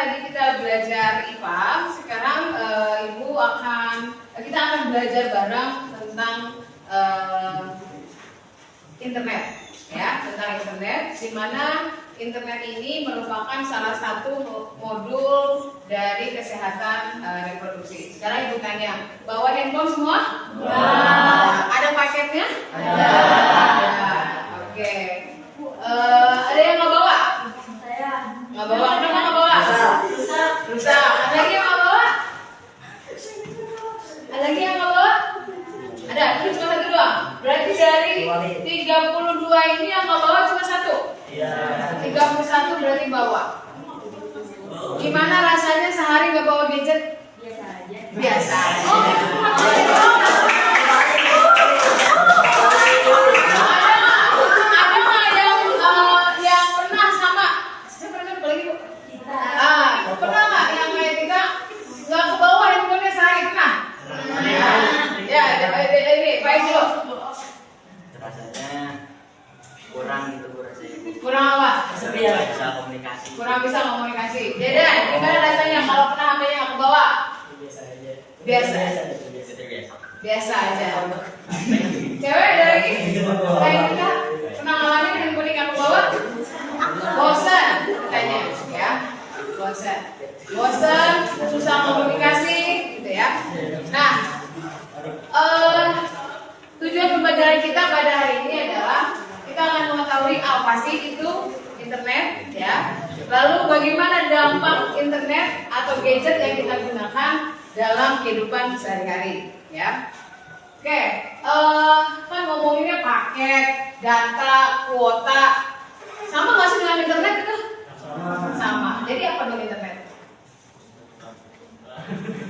tadi kita belajar IPA, sekarang kita akan belajar bareng tentang internet, ya, tentang internet, di mana internet ini merupakan salah satu modul dari kesehatan reproduksi. Sekarang ibu tanya, bawa handphone semua? Ada paketnya? Ada. Oke. Ada yang nggak bawa? Saya. Nggak bawa. Kenapa nggak bawa? Rusak. Ada lagi yang nggak bawa? Ada lagi yang nggak bawa? Ada. Itu cuma satu doang. Berarti dari 32 ini yang nggak bawa cuma satu. 31 berarti bawa. Gimana rasanya sehari nggak bawa gadget? Biasa aja. Biasa. Ada nggak yang pernah sama? Saya pernah beli bu. Pernah nggak yang kayak kita nggak ke bawah handphonenya sehari pernah? Ya, ini baik dulu. Rasanya kurang gitu bu rasanya. Kurang apa? Bisa komunikasi. Kurang bisa komunikasi. Dedan, gimana rasanya kalau pernah HP-nya nggak ke bawah? Biasa. Biasa aja. Cewek ada lagi? Kayak kita pernah ngalamin handphone nggak ke bawah? Bosan, tanya, ya. Bosan, susah komunikasi, gitu ya. Nah, tujuan pembelajaran kita pada hari ini adalah kita akan mengetahui apa sih itu internet, ya. Lalu bagaimana dampak internet atau gadget yang kita gunakan dalam kehidupan sehari-hari, ya. Oke, kan ngomonginnya paket, data, kuota, sama nggak sih dengan internet itu? Sama. Jadi apa dong internet?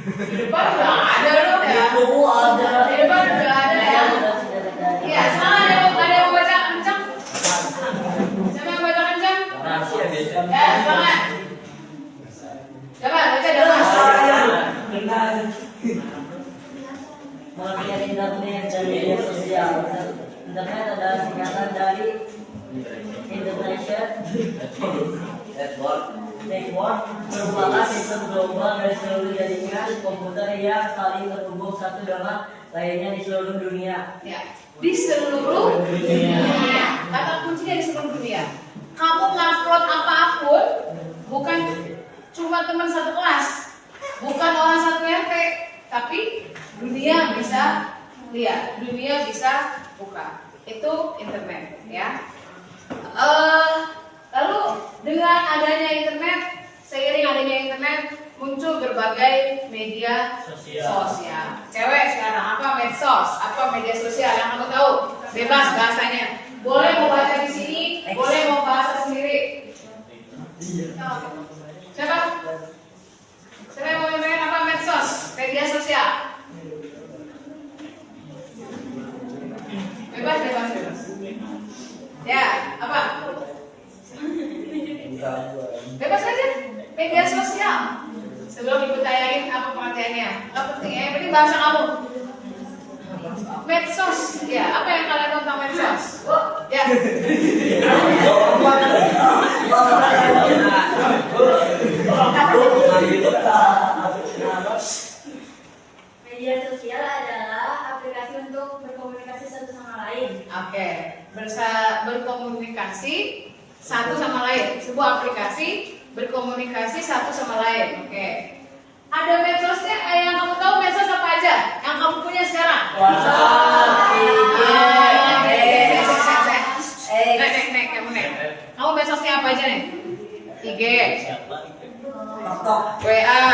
Di depan udah ada loh ya. Di depan udah ada ya. Iya, sekarang ada yang baca kencang. Siapa yang baca kencang? Ya, semangat. Coba baca dong. Pengertian internet dan media sosial. Internet adalah singkatan dari International Network, merupakan sistem global dari seluruh jaringan komputer yang saling terhubung satu dengan lainnya di seluruh dunia. Ya, di seluruh dunia. Kata kuncinya di seluruh dunia. Kamu ngupload apapun, bukan cuma teman satu kelas, bukan orang satu RT, tapi dunia bisa lihat, dunia bisa buka. Itu internet, ya. Lalu dengan adanya internet, seiring adanya internet, muncul berbagai media sosial. Cewek sekarang apa medsos, apa media sosial yang kamu tahu? Bebas bahasanya. Boleh mau baca di sini, boleh mau bahasa sendiri. Siapa? Siapa yang mau main apa medsos, media sosial? Bebas. Ya, apa? Bebas aja. Media sosial. Sebelum ibu tanyain apa pengertiannya, nggak penting. Yang penting bahasa kamu. Medsos, ya. Apa yang kalian tahu tentang medsos? Ya. Media sosial adalah aplikasi untuk berkomunikasi satu sama lain. Oke, berkomunikasi satu sama lain. Sebuah aplikasi berkomunikasi satu sama lain. Oke. Ada medsosnya, yang kamu tahu medsos apa aja? Yang kamu punya sekarang? Nek, kamu nek. Kamu medsosnya apa aja nih? IG, WA,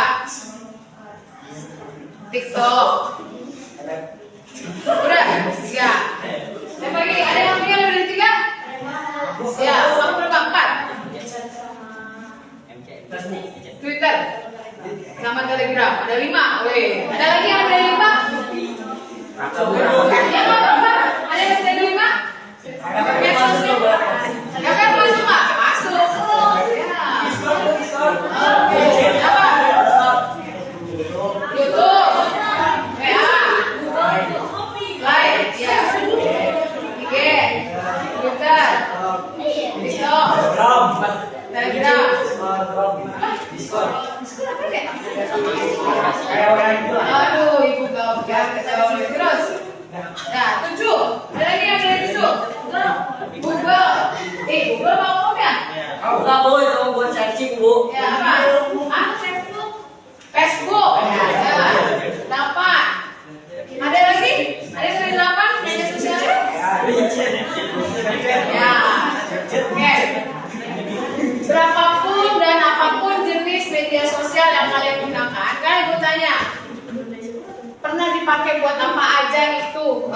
TikTok. Udah, 3. Yang lagi ada yang punya lebih dari 3? Ya, kamu berapa? 4. Twitter, sama Telegram. Ada 5. Wih, ada lagi yang ada 5? Yang apa? Ada yang ada 5? Medsosnya? Kakak masuk nggak? Masuk. Ya. Oke. Apa? YouTube, WA, Line, ya. IG, Twitter, TikTok, Telegram, Sekolah kan ya? Kayak orang itu lah. Aduh, ibu gak ketawa terus. Nah, 7. Ada lagi yang dari 7. Google. Google mau ngomong ya? Enggak Bu, itu buat searching Bu. Ya apa? Facebook. Facebook. Ya, ada. 8. Ada lagi? Ada yang dari 8 media sosialnya? Ya. Oke. Berapapun dan apapun jenis media sosial yang kalian gunakan, kalian ibu tanya, pernah dipakai buat apa aja itu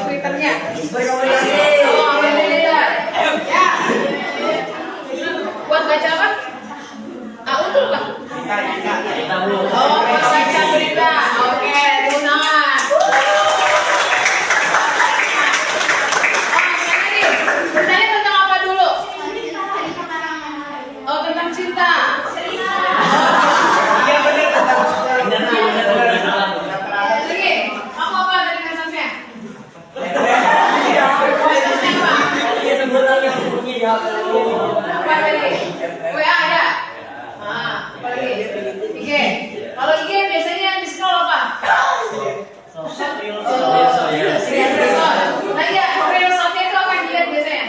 Twitternya? Berkomunikasi. Oh, benar. Ya. Buat baca apa? Untuk apa? Kita Bu. Oh, buat baca berita. Oke, digunakan. Bertanya tentang apa dulu? Oh, tentang cinta. Iya benar tentang Lagi, kamu apa dari mensosnya? Iya. Mensosnya apa? Iya sebutan yang punya di HP. Apa tadi? WA ada? Apa lagi? IG. Kalau IG biasanya di scroll apa? Nah iya, reelsnya itu apa yang dilihat biasanya?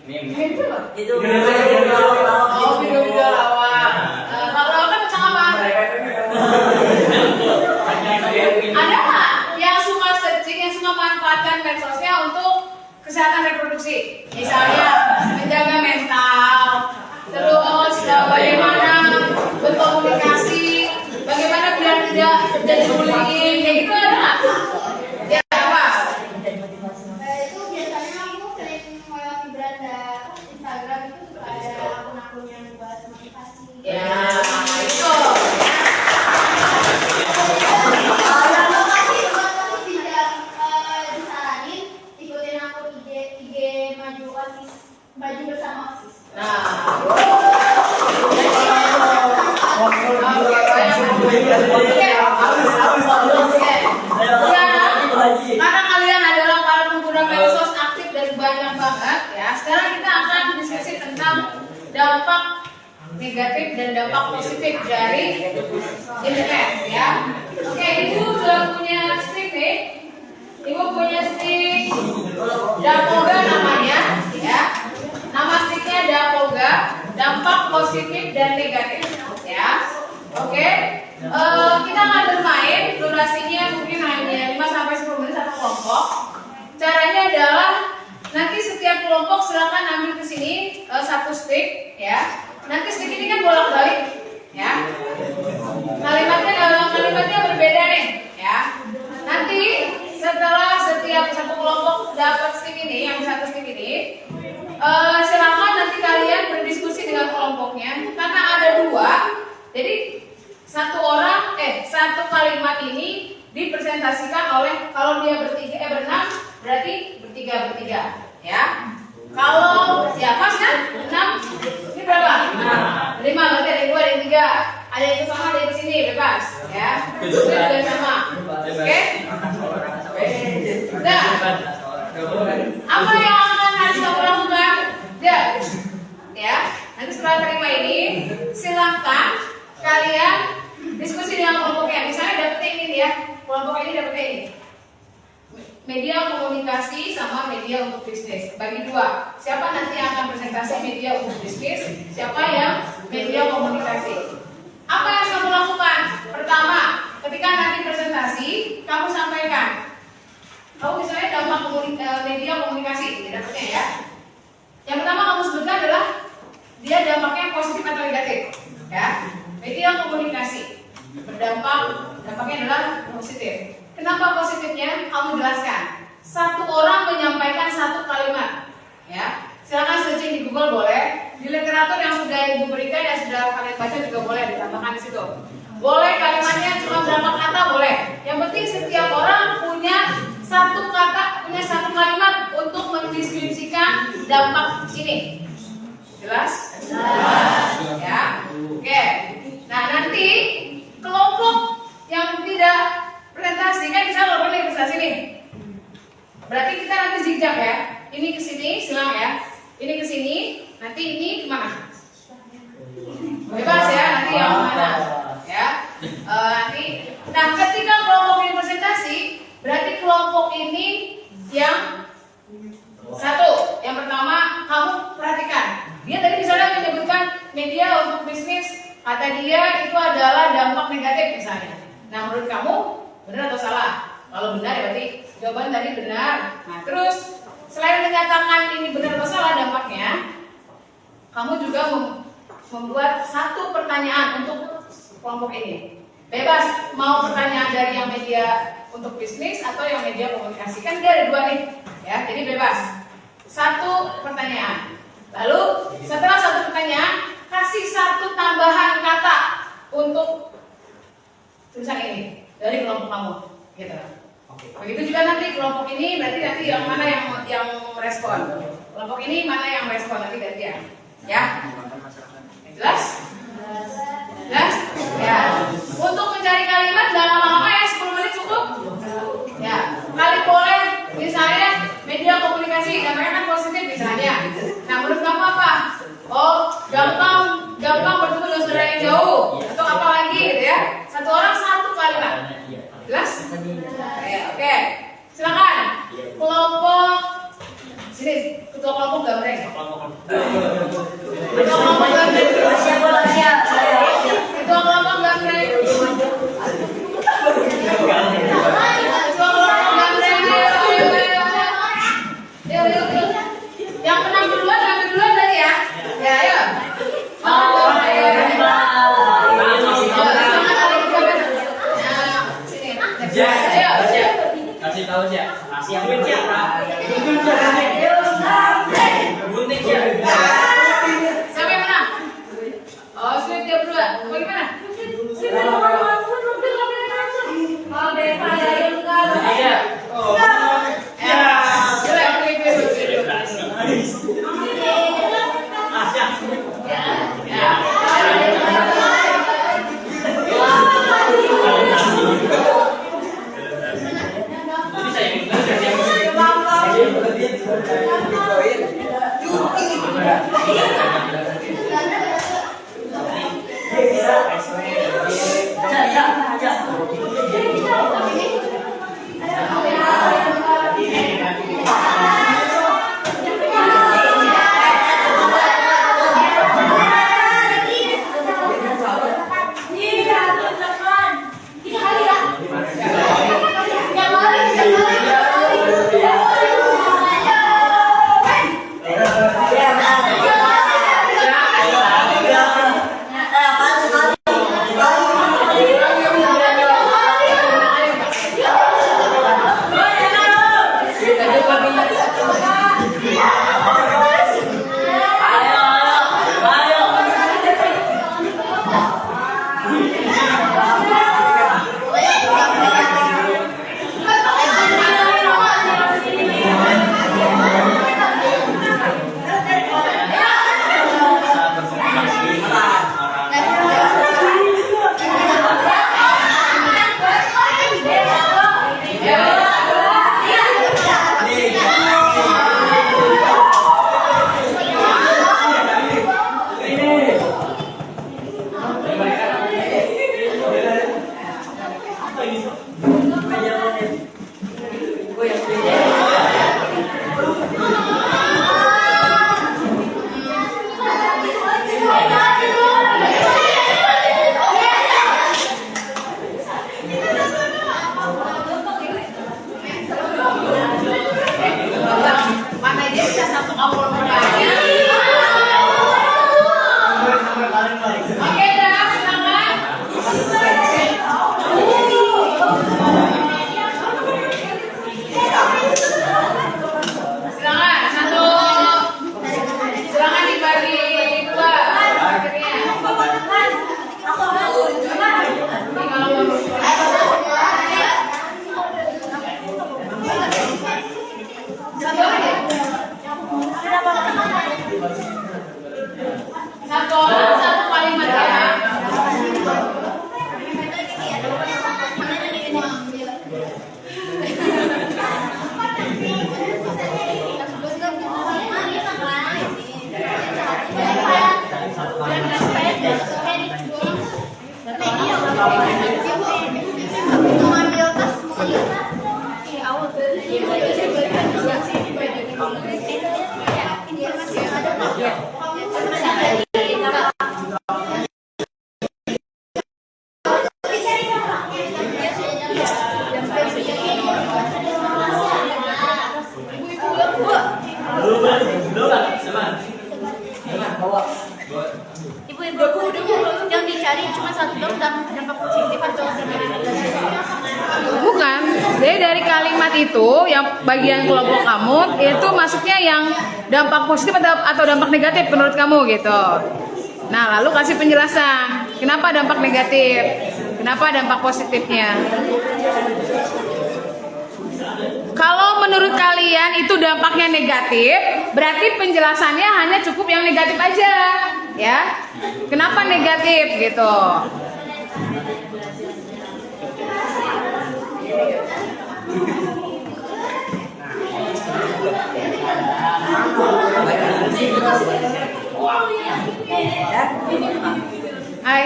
Itu apa? Itu Oh, video-video lawak. Kalau lawak kan tentang apa? Ada nggak yang suka searching, yang suka manfaatkan medsosnya untuk kesehatan reproduksi? Misalnya menjaga mental, terus bagaimana berkomunikasi, bagaimana biar tidak terjadi bullying, kayak gitu ada nggak? Ya apa? Itu biasanya aku sering melewati beranda Instagram itu suka ada akun-akun yang buat motivasi. Ya, itu. Kalau tidak disaranin ikutin akun IG maju OSIS, maju bersama OSIS. Nah, karena kalian adalah para pengguna medsos aktif dan banyak banget ya. Sekarang kita akan diskusi tentang dampak negatif dan dampak positif dari internet ya. Oke, ibu sudah punya stick nih. Ibu punya stick Dapoga namanya ya. Nama sticknya Dapoga, dampak positif dan negatif ya. Oke. Kita akan bermain, durasinya mungkin hanya 5-10 menit satu kelompok. Caranya adalah nanti setiap kelompok silakan ambil ke sini satu stick ya. Nanti stick ini kan bolak-balik ya. Kalimatnya berbeda nih ya. Nanti setelah setiap satu kelompok dapat stick ini, yang satu stick ini, silakan nanti kalian berdiskusi dengan kelompoknya. Karena ada 2, jadi satu kalimat ini dipresentasikan oleh, kalau dia berenam berarti bertiga ya. Kalau ya pas kan 6, ini berapa? 5, berarti ada 2, ada 3, ada yang sama, ada yang sini, bebas ya. Itu juga sama. Oke? Nah, apa yang akan harus kamu lakukan? Ya, nanti setelah terima ini, silahkan kalian diskusi dengan kelompoknya. Misalnya dapetnya ini ya, kelompok ini dapetnya ini. Media komunikasi sama media untuk bisnis. Bagi 2. Siapa nanti yang akan presentasi media untuk bisnis? Siapa yang media komunikasi? Apa yang harus kamu lakukan? Pertama, ketika nanti presentasi, kamu sampaikan. Kamu misalnya dampak media komunikasi, dapetnya ya. Yang pertama kamu sebutkan adalah dia dampaknya positif atau negatif, ya. Media komunikasi dampaknya adalah positif. Kenapa positifnya? Kamu jelaskan. Satu orang menyampaikan satu kalimat, ya. Silakan searching di Google boleh, di literatur yang sudah ibu berikan dan sudah kalian baca juga boleh ditambahkan di situ. Boleh kalimatnya cuma berapa kata boleh. Yang penting setiap orang punya satu kata, punya satu kalimat untuk mendeskripsikan dampak ini. Jelas? Jelas. Ya. Oke. Nah nanti kelompok yang tidak presentasi kan bisa kelompok yang presentasi nih. Berarti kita nanti zigzag ya. Ini ke sini, silang ya. Ini ke sini, nanti ini kemana? Bebas ya. media untuk bisnis, kata dia itu adalah dampak negatif misalnya. Nah, menurut kamu benar atau salah? Kalau benar ya berarti jawaban tadi benar. Nah, terus selain menyatakan ini benar atau salah dampaknya, kamu juga membuat satu pertanyaan untuk kelompok ini. Bebas, mau pertanyaan dari yang media untuk bisnis atau yang media komunikasi. Kan dia ada dua nih, ya. Jadi bebas. Satu pertanyaan. Lalu setelah satu pertanyaan, kasih satu tambahan kata untuk tulisan ini dari kelompok kamu, gitu. Begitu juga nanti kelompok ini berarti nanti yang mana yang merespon. Kelompok ini mana yang merespon nanti gantian. Ya. Jelas? Jelas? Ya. Untuk mencari kalimat jangan lama-lama ya, 10 menit cukup. Ya. Kali boleh misalnya media komunikasi, namanya kan positif misalnya. Nah, menurut kamu apa? Oh, gampang bertemu dengan saudara yang jauh atau apa lagi gitu ya. Satu orang satu kalimat. Jelas? Oke. Silakan. Kelompok sini, ketua kelompok gambreng. Ketua kelompok gambreng. Ketua kelompok gambreng. Ketua kelompok gambreng. Ayo. Yang menang duluan, ambil duluan tadi ya. Ya, ayo. Kasih tahu aja. Kasih yang benar. Gunting ya. Siapa yang menang? Oh, sulit dia berdua. Bagaimana? Iya. bawa. Ibu-ibu yang dicari cuma satu dong dampak positif atau negatif? Bukan. Jadi dari kalimat itu yang bagian kelompok kamu itu masuknya yang dampak positif atau dampak negatif menurut kamu gitu. Nah, lalu kasih penjelasan. Kenapa dampak negatif? Kenapa dampak positifnya? Kalau menurut kalian itu dampaknya negatif, berarti penjelasannya hanya cukup yang negatif aja, ya. Kenapa negatif gitu? Hai,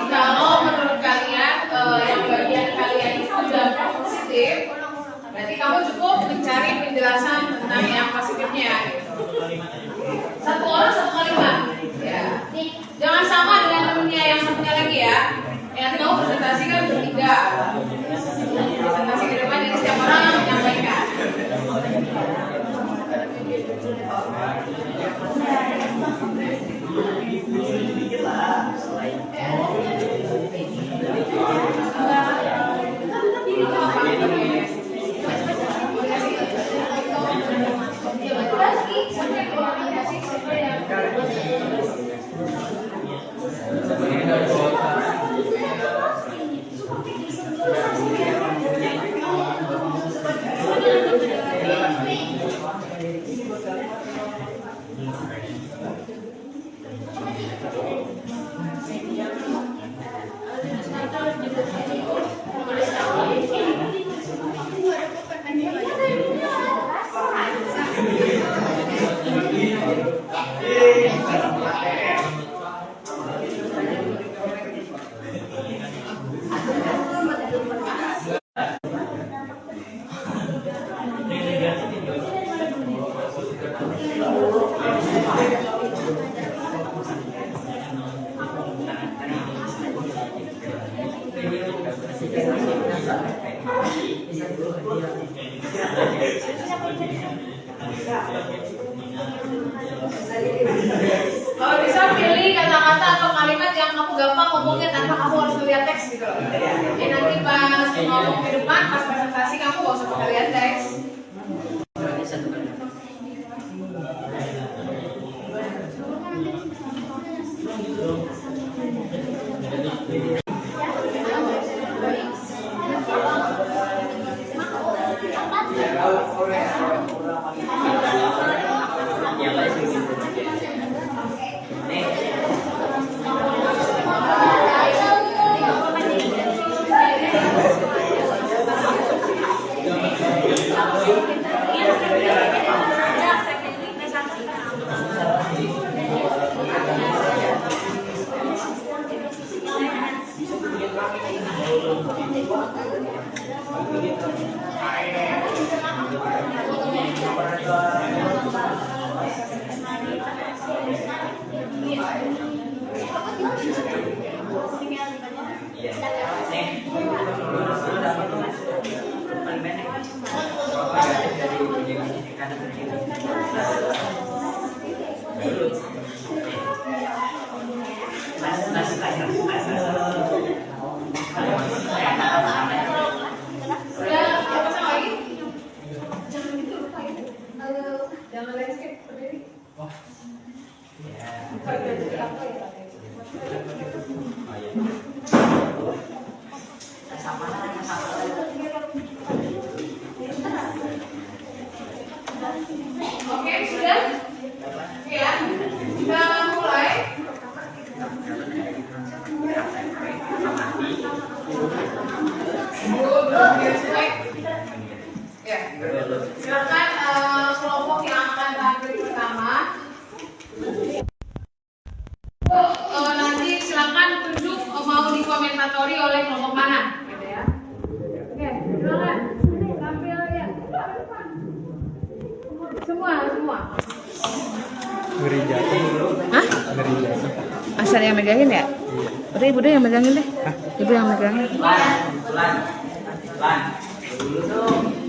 kalau menurut kalian yang bagian kalian itu dampak positif, berarti kamu cukup mencari penjelasan tentang yang positifnya. Satu orang satu kalimat, ya. Jangan sama dengan temennya yang satunya lagi ya. Yang mau presentasi kan bertiga. Presentasi ke depan jadi setiap orang menyampaikan. Kalau bisa pilih kata-kata atau kalimat yang kamu gampang ngomongnya tanpa kamu harus melihat teks gitu loh. Jadi nanti pas ngomong di depan, pas presentasi kamu gak usah pakai lihat teks. Nih. Oke, sudah? Ya, kita mulai. Ya, silakan kelompok yang akan tampil pertama. Nanti silakan tunjuk mau dikomentatori oleh kelompok mana, gitu ya. Oke, silakan tampil ya. Semua. Ngeri jatuh. Hah? Ngeri jatuh. Asal yang megangin ya? Berarti ibu deh yang megangin deh. Ibu yang megangin. Lan. Dulu dong.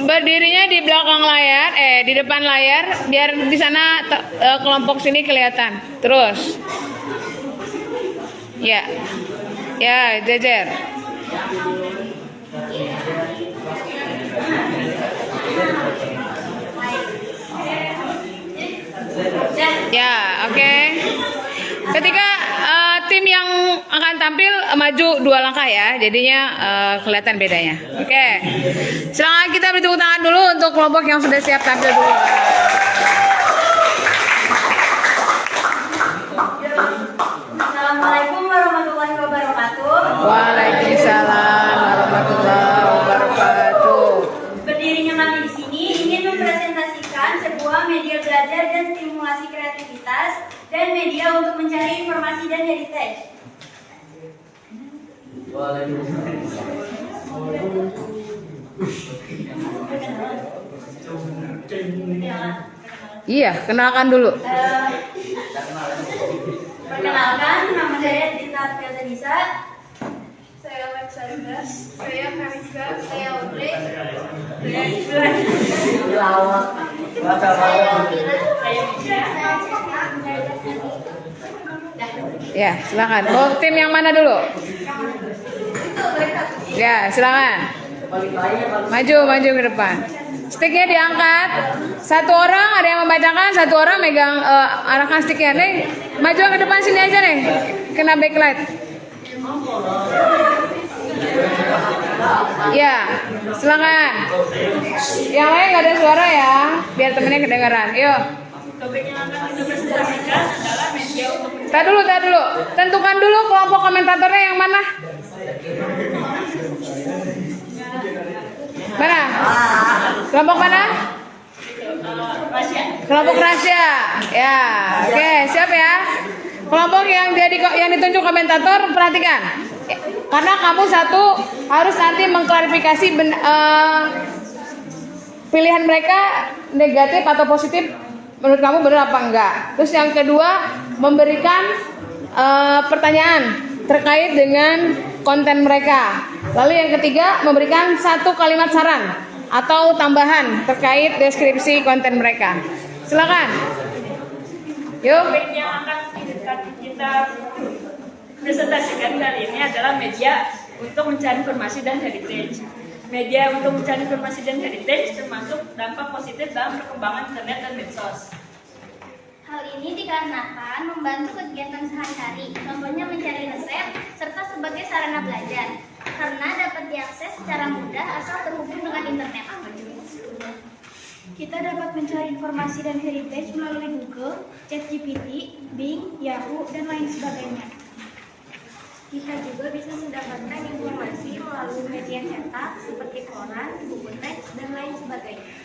Berdirinya di belakang layar, di depan layar, biar di sana kelompok sini kelihatan. Terus, ya, jejer. Ya, oke. Ketika tim yang akan tampil maju 2 langkah ya, jadinya kelihatan bedanya. Oke. Silakan kita beri tepuk tangan dulu untuk kelompok yang sudah siap tampil dulu. Assalamualaikum warahmatullahi wabarakatuh. Waalaikumsalam warahmatullahi wabarakatuh. Berdirinya kami di sini ingin mempresentasikan sebuah media belajar dan stimulasi kreativitas dan media untuk mencari informasi dan heritage. Iya, kenalkan dulu. Perkenalkan, nama saya Dita Fiatanisa. Saya Alexandra. Saya Karika. Saya Audrey. Lawak. Baca. Ya, silakan. Oh, tim yang mana dulu? Ya, silakan. Maju ke depan. Sticknya diangkat. Satu orang ada yang membacakan, satu orang megang arahkan sticknya. Nih, maju ke depan sini aja nih. Kena backlight. Ya, silakan. Yang lain nggak ada suara ya, biar temennya kedengaran. Yuk. Topik yang akan kita presentasikan adalah media untuk Tar dulu. Tentukan dulu kelompok komentatornya yang mana. Mana? Kelompok mana? Kelompok rahasia. Ya, oke, siap ya. Kelompok yang ditunjuk komentator, perhatikan. Karena kamu satu harus nanti mengklarifikasi pilihan mereka negatif atau positif. Menurut kamu benar apa enggak? Terus yang kedua, memberikan pertanyaan terkait dengan konten mereka. Lalu yang ketiga, memberikan satu kalimat saran atau tambahan terkait deskripsi konten mereka. Silakan. Yuk. topik yang akan kita presentasikan kali ini adalah media untuk mencari informasi dan heritage. Media untuk mencari informasi dan heritage termasuk dampak positif dalam perkembangan internet dan medsos. Hal ini dikarenakan membantu kegiatan sehari-hari, contohnya mencari resep, serta sebagai sarana belajar, karena dapat diakses secara mudah asal terhubung dengan internet. Kita dapat mencari informasi dan heritage melalui Google, ChatGPT, Bing, Yahoo, dan lain sebagainya. Kita juga bisa mendapatkan informasi melalui media cetak seperti koran, buku teks, dan lain sebagainya.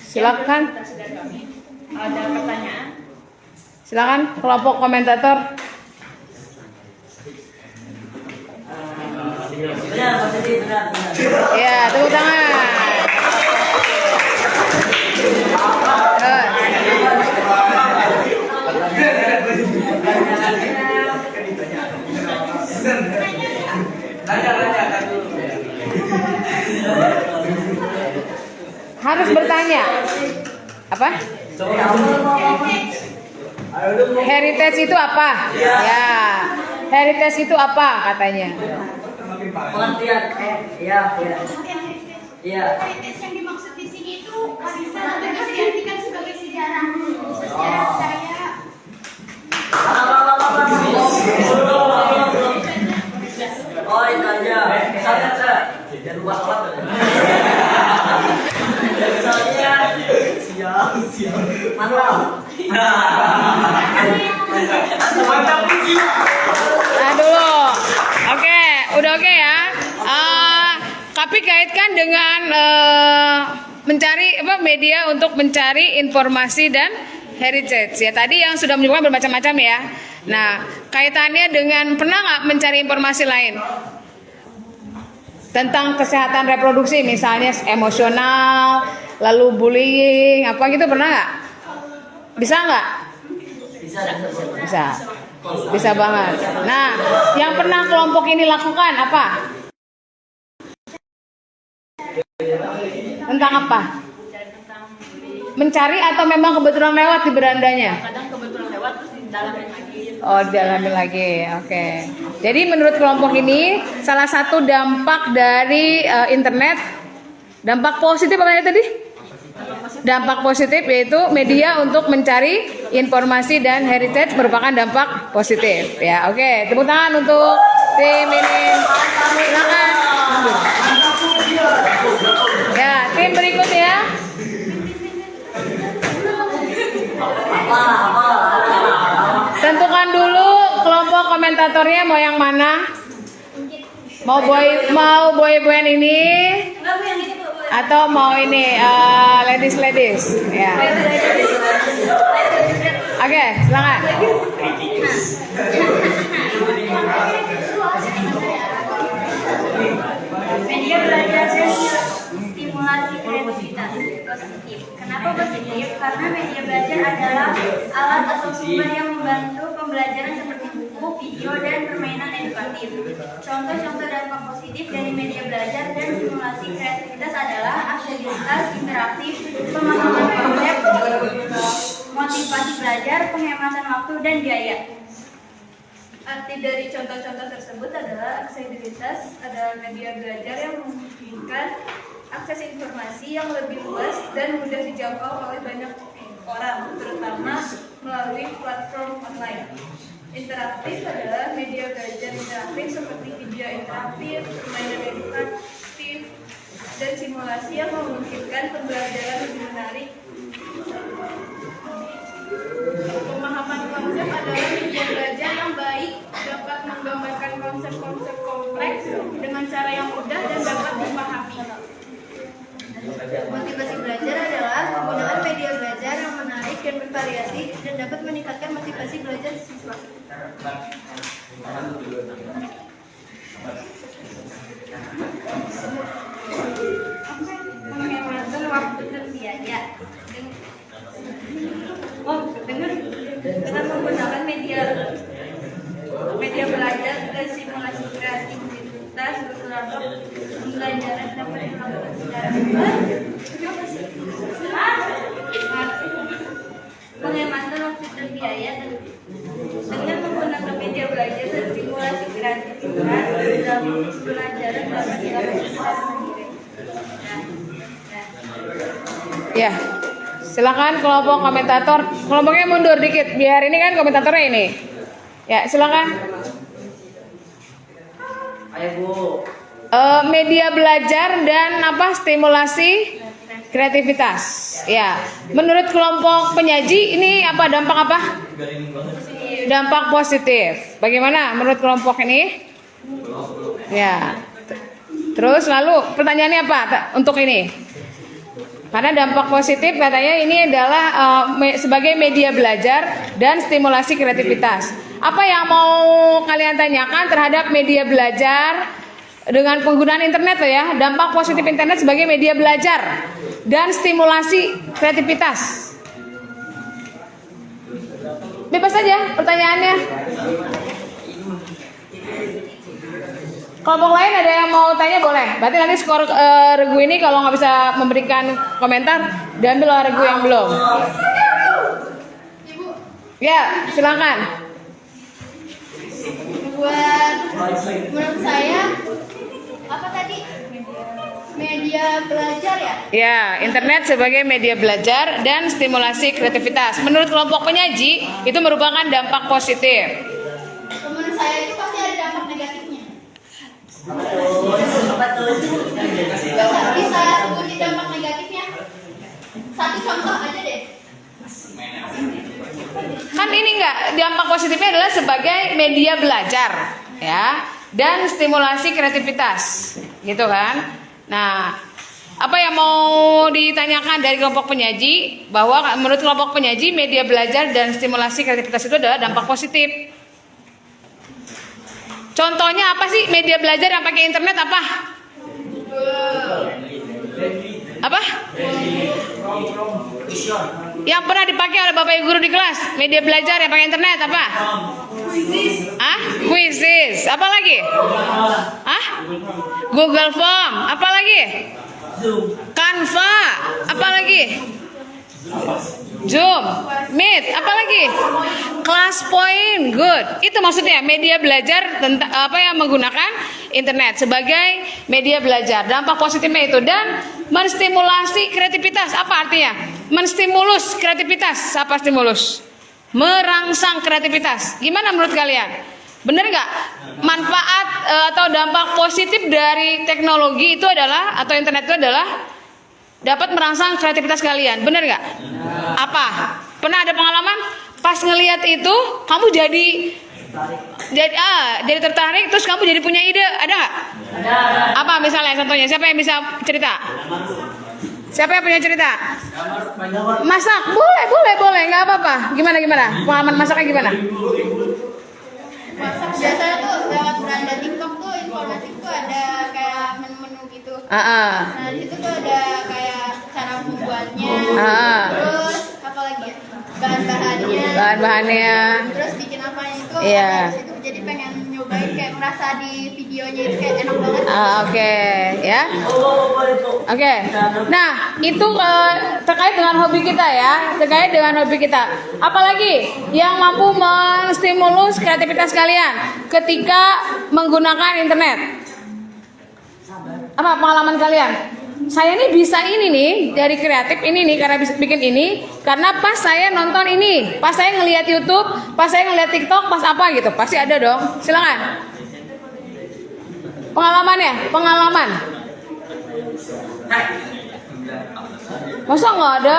Silakan. Presentasi dari kami. Ada pertanyaan? Silakan kelompok komentator. Benar. Ya, tepuk tangan. Harus bertanya. Apa? Heritage itu apa? Ya. Heritage itu apa katanya? Pengertian. Iya. Heritage yang dimaksud di sini itu warisan atau bisa diartikan sebagai sejarah. Sejarah saya. Oh, itu aja. Misalnya, jangan lupa sholat. Misalnya, mantap. Nah dulu. Oke, udah oke ya. Tapi kaitkan dengan mencari media untuk mencari informasi dan heritage ya. Tadi yang sudah menyebutkan bermacam-macam ya. Nah, kaitannya dengan pernah nggak mencari informasi lain tentang kesehatan reproduksi, misalnya emosional, lalu bullying, apa gitu pernah nggak? Bisa nggak? Bisa banget. Nah, yang pernah kelompok ini lakukan apa? Tentang apa? Mencari atau memang kebetulan lewat di berandanya? Kadang kebetulan lewat terus didalamin lagi. Oh, didalamin lagi. Oke. Jadi menurut kelompok ini salah satu dampak dari internet, dampak positif apa tadi? Dampak positif yaitu media untuk mencari informasi dan heritage merupakan dampak positif ya. Oke, tepuk tangan untuk tim ini. Silakan. Ya, tim berikutnya. Tentukan dulu kelompok komentatornya mau yang mana? Mau boy-boyan ini atau mau ini ladies ya. Oke, silakan. Media belajar dan stimulasi kreativitas positif. Kenapa positif? Karena media belajar adalah alat atau sumber yang membantu pembelajaran seperti buku, video, dan permainan edukatif. Contoh-contoh dampak positif dari media belajar dan stimulasi kreativitas adalah aksesibilitas interaktif, pemahaman konsep, motivasi belajar, penghematan waktu, dan biaya. Arti dari contoh-contoh tersebut adalah aksesibilitas adalah media belajar yang memungkinkan akses informasi yang lebih luas dan mudah dijangkau oleh banyak orang, terutama melalui platform online. Interaktif adalah media belajar interaktif seperti video interaktif, permainan edukatif, dan simulasi yang memungkinkan pembelajaran lebih menarik. Pemahaman konsep adalah media belajar yang baik, dapat menggambarkan konsep-konsep kompleks dengan cara yang mudah dan dapat dipahami. Motivasi belajar adalah penggunaan media belajar yang menarik dan bervariasi dan dapat meningkatkan motivasi belajar siswa. Penghematan waktu dan biaya. Dengan menggunakan media belajar dan simulasi kreativitas berkelompok, pembelajaran dapat dilakukan secara penghematan waktu dan biaya dengan menggunakan media belajar dan simulasi kreativitas dalam pembelajaran dapat dilakukan secara mandiri. Ya. Silakan kelompok komentator, kelompoknya mundur dikit biar ini kan komentatornya ini. Ya, silakan. Ayo Bu. Media belajar dan stimulasi kreativitas. Ya, menurut kelompok penyaji ini dampak apa? Dampak positif. Bagaimana menurut kelompok ini? Ya. Terus lalu pertanyaannya apa untuk ini? Karena dampak positif katanya ini adalah sebagai media belajar dan stimulasi kreativitas. Apa yang mau kalian tanyakan terhadap media belajar dengan penggunaan internet ya? Dampak positif internet sebagai media belajar dan stimulasi kreativitas. Bebas saja pertanyaannya. Kelompok lain ada yang mau tanya boleh. Berarti nanti skor regu ini kalau nggak bisa memberikan komentar, diambil oleh regu yang belum. Ya, silakan. Menurut saya apa tadi? Media belajar ya? Ya, internet sebagai media belajar dan stimulasi kreativitas. Menurut kelompok penyaji, itu merupakan dampak positif. Menurut saya itu pasti ada dampak negatifnya. Bisa sebutin dampak negatifnya? Satu contoh aja deh. Kan ini enggak, dampak positifnya adalah sebagai media belajar, ya, dan stimulasi kreativitas, gitu kan? Nah, apa yang mau ditanyakan dari kelompok penyaji, bahwa menurut kelompok penyaji media belajar dan stimulasi kreativitas itu adalah dampak positif. Contohnya apa sih media belajar yang pakai internet apa? Apa? Yang pernah dipakai oleh Bapak Ibu guru di kelas, media belajar yang pakai internet apa? Quizzes. Apa lagi? Google Form. Apa lagi? Canva. Apa lagi? Zoom, Meet. Apa lagi? Class Point. Good. Itu maksudnya media belajar tentang apa yang menggunakan internet sebagai media belajar. Dampak positifnya itu dan menstimulasi kreativitas. Apa artinya? Menstimulus kreativitas. Apa stimulus? Merangsang kreativitas. Gimana menurut kalian? Bener nggak? Manfaat atau dampak positif dari teknologi itu adalah atau internet itu adalah dapat merangsang kreativitas kalian. Bener nggak? Apa? Pernah ada pengalaman pas ngelihat itu kamu jadi tertarik terus kamu jadi punya ide? Ada nggak? Apa misalnya contohnya? Siapa yang bisa cerita? Siapa yang punya cerita? Masak? Boleh, nggak apa-apa. Gimana? Pengalaman masaknya gimana? Biasanya tuh lewat beranda TikTok tuh informasi tuh ada kayak menu-menu gitu. Nah di situ tuh ada kayak cara membuatnya. Terus apa lagi ya? Bahan-bahannya. Terus bikin apanya itu. Iya. Ada di situ. Jadi pengen nyobain kayak merasa di videonya itu kayak enak banget. Oke, ya. Oke. Nah, itu terkait dengan hobi kita ya, terkait dengan hobi kita. Apalagi yang mampu menstimulus kreativitas kalian ketika menggunakan internet? Apa pengalaman kalian? Saya ini bisa ini nih dari kreatif ini nih karena bisa bikin ini karena pas saya nonton ini, pas saya ngelihat YouTube, pas saya ngelihat TikTok, pas apa gitu, pasti ada dong. Silakan. Pengalaman. Masa nggak ada?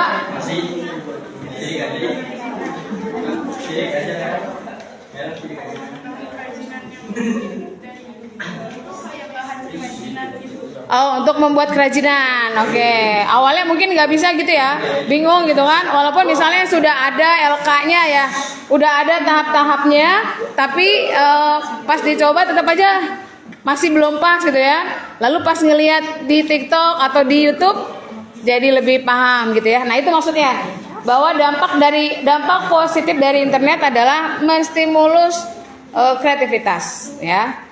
Oh, untuk membuat kerajinan. Oke. Awalnya mungkin nggak bisa gitu ya, bingung gitu kan. Walaupun misalnya sudah ada LK-nya ya, udah ada tahap-tahapnya, tapi pas dicoba tetap aja masih belum pas gitu ya. Lalu pas ngelihat di TikTok atau di YouTube jadi lebih paham gitu ya. Nah, itu maksudnya bahwa dampak positif dari internet adalah menstimulus kreativitas ya.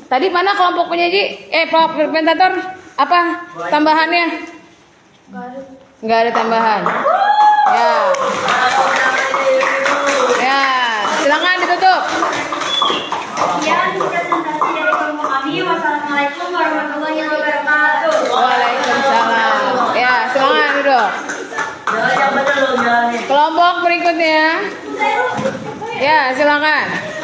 Tadi mana kelompok penyaji? Komentator apa tambahannya? Nggak ada tambahan. Ya, silakan ditutup. Sekian presentasi dari kelompok kami. Wassalamualaikum warahmatullahi wabarakatuh. Waalaikumsalam. Ya, silakan duduk. Kelompok berikutnya. Ya, silakan.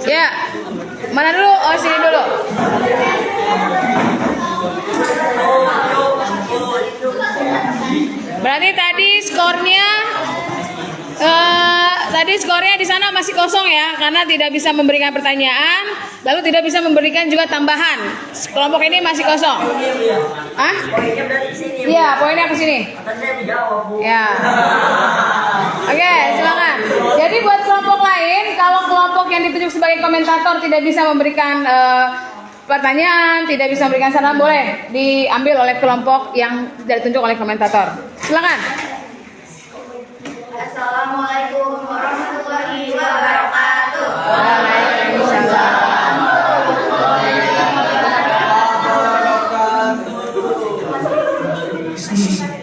Ya, mana dulu? Oh, sini dulu. Berarti tadi skornya di sana masih kosong ya, karena tidak bisa memberikan pertanyaan, lalu tidak bisa memberikan juga tambahan. Kelompok ini masih kosong. Hah? Iya, poinnya ke sini. Ya. Oke, silakan. Jadi buat kelompok lain, kalau kelompok yang ditunjuk sebagai komentator tidak bisa memberikan pertanyaan, tidak bisa memberikan saran, boleh diambil oleh kelompok yang tidak ditunjuk oleh komentator. Silakan. Assalamualaikum warahmatullahi wabarakatuh. Waalaikumsalam.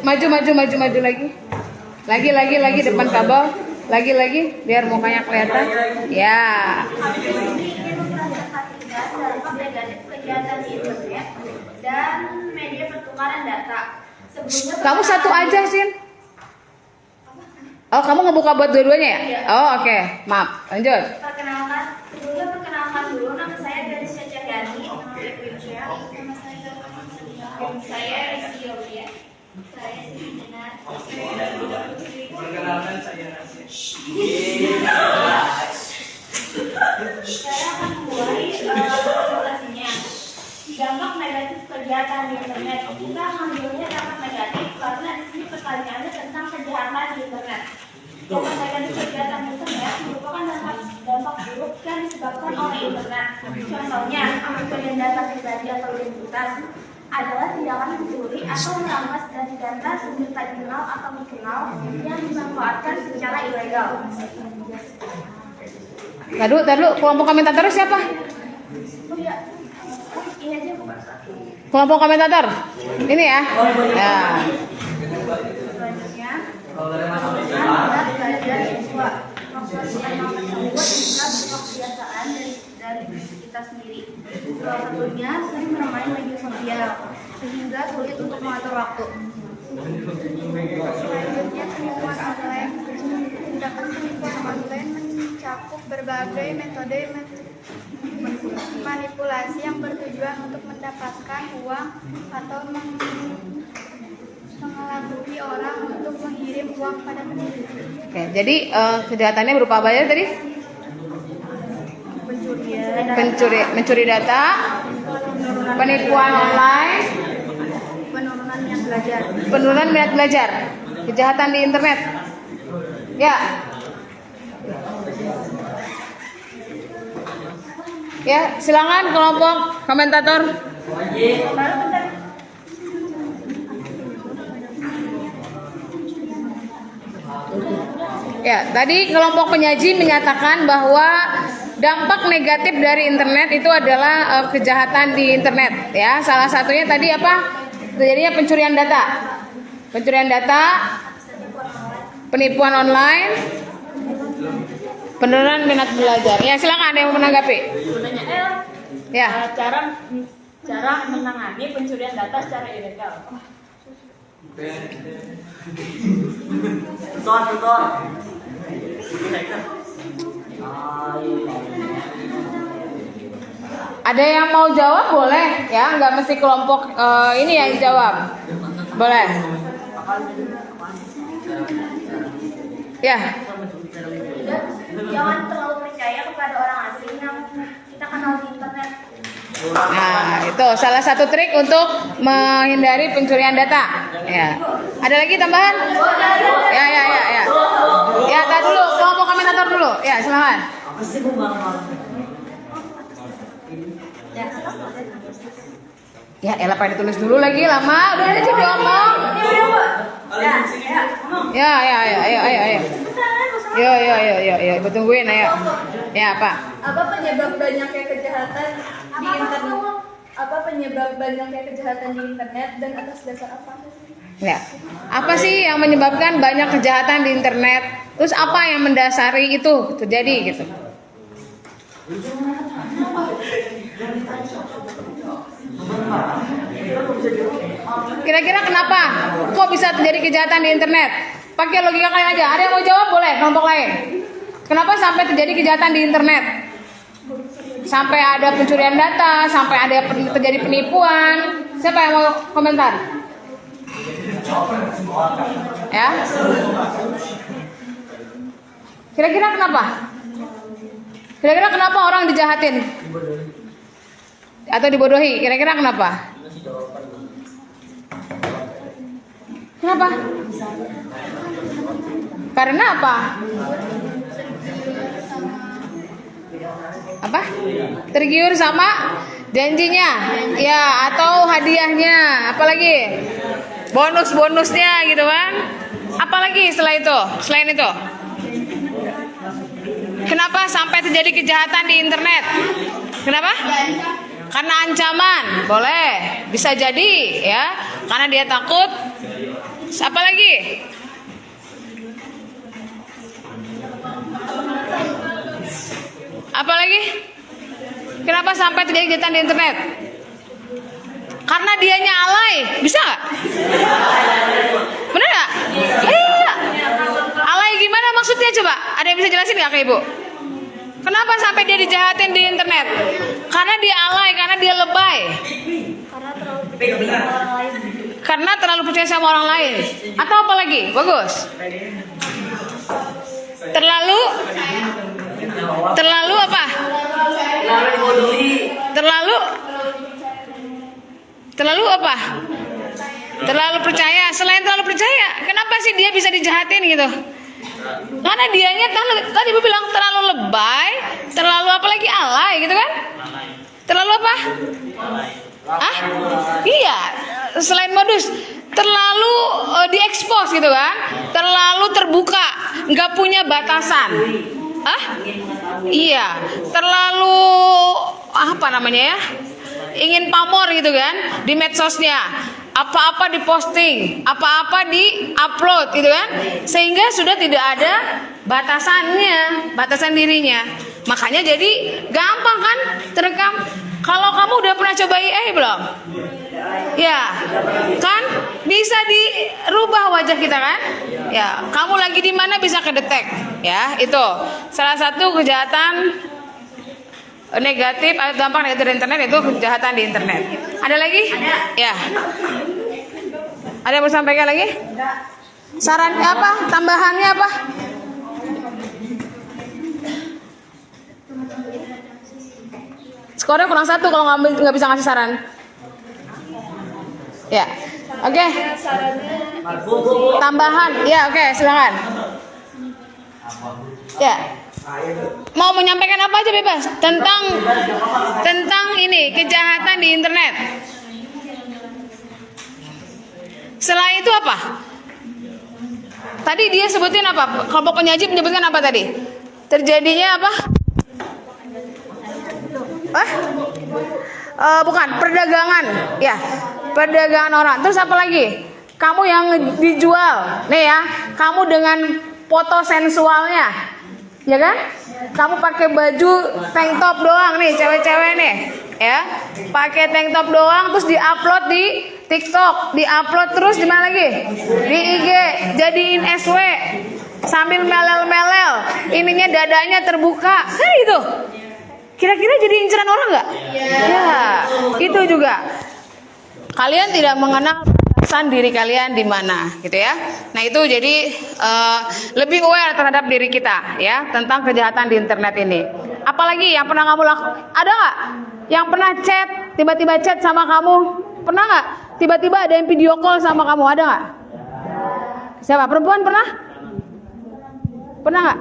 maju lagi. Lagi depan kabel. Lagi biar mukanya kelihatan. Ya. Dampak negatif kegiatan di internet dan media pertukaran data. Sebelumnya Kamu satu aja, Sin. Oh, kamu ngebuka buat dua-duanya ya? Iya. Oh, oke. Maaf. Lanjut. Sebelumnya perkenalkan dulu, nama saya Gadis Cacahyani, nama Indonesia. Saya Rizky Yolia. Saya Siti Jenar. Perkenalkan saya Rasya. Saya akan mulai presentasinya. Dampak negatif kegiatan di internet. Kita mengambilnya dampak negatif karena di sini pertanyaannya tentang kejahatan di internet. Dampak negatif kegiatan di internet merupakan dampak buruk yang disebabkan oleh internet. Contohnya, pencurian data pribadi atau identitas adalah tindakan mencuri atau merampas dari data sumber tak dikenal atau dikenal yang dimanfaatkan secara ilegal. Tadu, kelompok komentator siapa? Oh iya, ini aja Bu. Kelompok komentator. Ini ya. Ya. Selanjutnya, adalah belajar siswa. Hal tersebut bisa berupa kebiasaan dari kita sendiri. Salah satunya sering bermain media sosial sehingga sulit untuk mengatur waktu. Selanjutnya, penipuan online. Tindakan penipuan online mencakup berbagai metode manipulasi yang bertujuan untuk mendapatkan uang atau mengelabui orang untuk mengirim uang pada penipu. Oke, jadi kejahatannya berupa apa aja tadi? Mencuri data, penipuan online, penurunan minat belajar, kejahatan di internet. Ya. Ya, silakan kelompok komentator. Ya, tadi kelompok penyaji menyatakan bahwa dampak negatif dari internet itu adalah kejahatan di internet. Ya, salah satunya tadi apa? Terjadinya pencurian data, penipuan online, penurunan minat belajar. Ya, silakan ada yang mau menanggapi. Ya. Cara menangani pencurian data secara ilegal. Tutor. Ada yang mau jawab boleh ya, nggak mesti kelompok ini yang jawab. Boleh. Ya. Jangan terlalu percaya kepada orang asing yang kita kenal di internet. Nah, itu salah satu trik untuk menghindari pencurian data. Ya. Ada lagi tambahan? Ya. Ya, tar dulu, kelompok komentator dulu. Ya, silakan. Apa sih Bu Ya, elah pada ditulis dulu lagi lama. Udah aja diomong. Ya, ayo. Yo, gue tungguin ayo. Ya, Pak. Apa penyebab banyaknya kejahatan di internet? Apa penyebab banyaknya kejahatan di internet dan atas dasar apa? Ya. Apa sih yang menyebabkan banyak kejahatan di internet? Terus apa yang mendasari itu terjadi gitu? Kira-kira kenapa? Kok bisa terjadi kejahatan di internet? Pakai logika kalian aja. Ada yang mau jawab boleh, kelompok lain. Kenapa sampai terjadi kejahatan di internet? Sampai ada pencurian data, sampai ada terjadi penipuan. Siapa yang mau komentar? Ya. Kira-kira kenapa? Kira-kira kenapa orang dijahatin? Atau dibodohi? Kira-kira kenapa? Kenapa? Karena apa? Apa? Tergiur sama janjinya, ya, atau hadiahnya, apalagi bonus-bonusnya gitu kan? Apalagi setelah itu, selain itu? Kenapa sampai terjadi kejahatan di internet? Kenapa? Karena ancaman, boleh, bisa jadi ya, karena dia takut Apa lagi? Apa lagi? Kenapa sampai terjadi kejahatan di internet? Karena dianya alay, bisa nggak? Bener nggak? Iya. Alay gimana maksudnya coba? Ada yang bisa jelasin nggak ke ibu? Kenapa sampai dia dijahatin di internet? Karena dia alay, karena dia lebay. Karena terlalu percaya sama orang lain. Atau apa lagi? Bagus. Terlalu apa? Terlalu apa? Terlalu percaya. Selain terlalu percaya, kenapa sih dia bisa dijahatin gitu? Karena dianya tadi ibu bilang terlalu lebay, terlalu apa lagi alay gitu kan? Terlalu apa? Iya. Selain modus, terlalu diekspos gitu kan? Terlalu terbuka, nggak punya batasan. Iya. Terlalu apa namanya ya? Ingin pamor gitu kan di medsosnya. Apa-apa diposting, apa-apa di-upload gitu kan, sehingga sudah tidak ada batasannya, batasan dirinya. Makanya jadi gampang kan terekam. Kalau kamu udah pernah coba AI belum? Ya, kan bisa dirubah wajah kita kan? Ya, kamu lagi di mana bisa kedetek. Ya, itu salah satu kejahatan negatif atau dampak negatif di internet, itu kejahatan di internet. Ada lagi? Ada. Ya. Ada yang mau sampaikan lagi? Sarannya apa? Tambahannya apa? Skornya kurang 1 kalau nggak bisa ngasih saran. Ya. Oke. Tambahan. Ya, oke, silakan. Ya. Mau menyampaikan apa aja bebas tentang ini kejahatan di internet. Selain itu apa? Tadi dia sebutin apa? Kelompok penyaji menyebutkan apa tadi? Terjadinya apa? Bukan, perdagangan. Ya, perdagangan orang. Terus apa lagi? Kamu yang dijual, nih ya. Kamu dengan foto sensualnya. Ya kan? Kamu pakai baju tank top doang nih, cewek-cewek nih, ya. Pakai tank top doang terus di-upload di TikTok, di-upload terus di mana lagi? Di IG, jadiin SW sambil melel-melel, ininya dadanya terbuka. Kan itu. Kira-kira jadi inceran orang nggak? Ya, itu juga. Kalian tidak mengenal batasan diri kalian di mana, gitu ya. Nah itu jadi lebih aware terhadap diri kita, ya, tentang kejahatan di internet ini. Apalagi yang pernah kamu lakukan? Ada nggak? Yang pernah chat, tiba-tiba chat sama kamu? Pernah nggak? Tiba-tiba ada yang video call sama kamu? Ada nggak? Siapa? Perempuan pernah? Pernah nggak?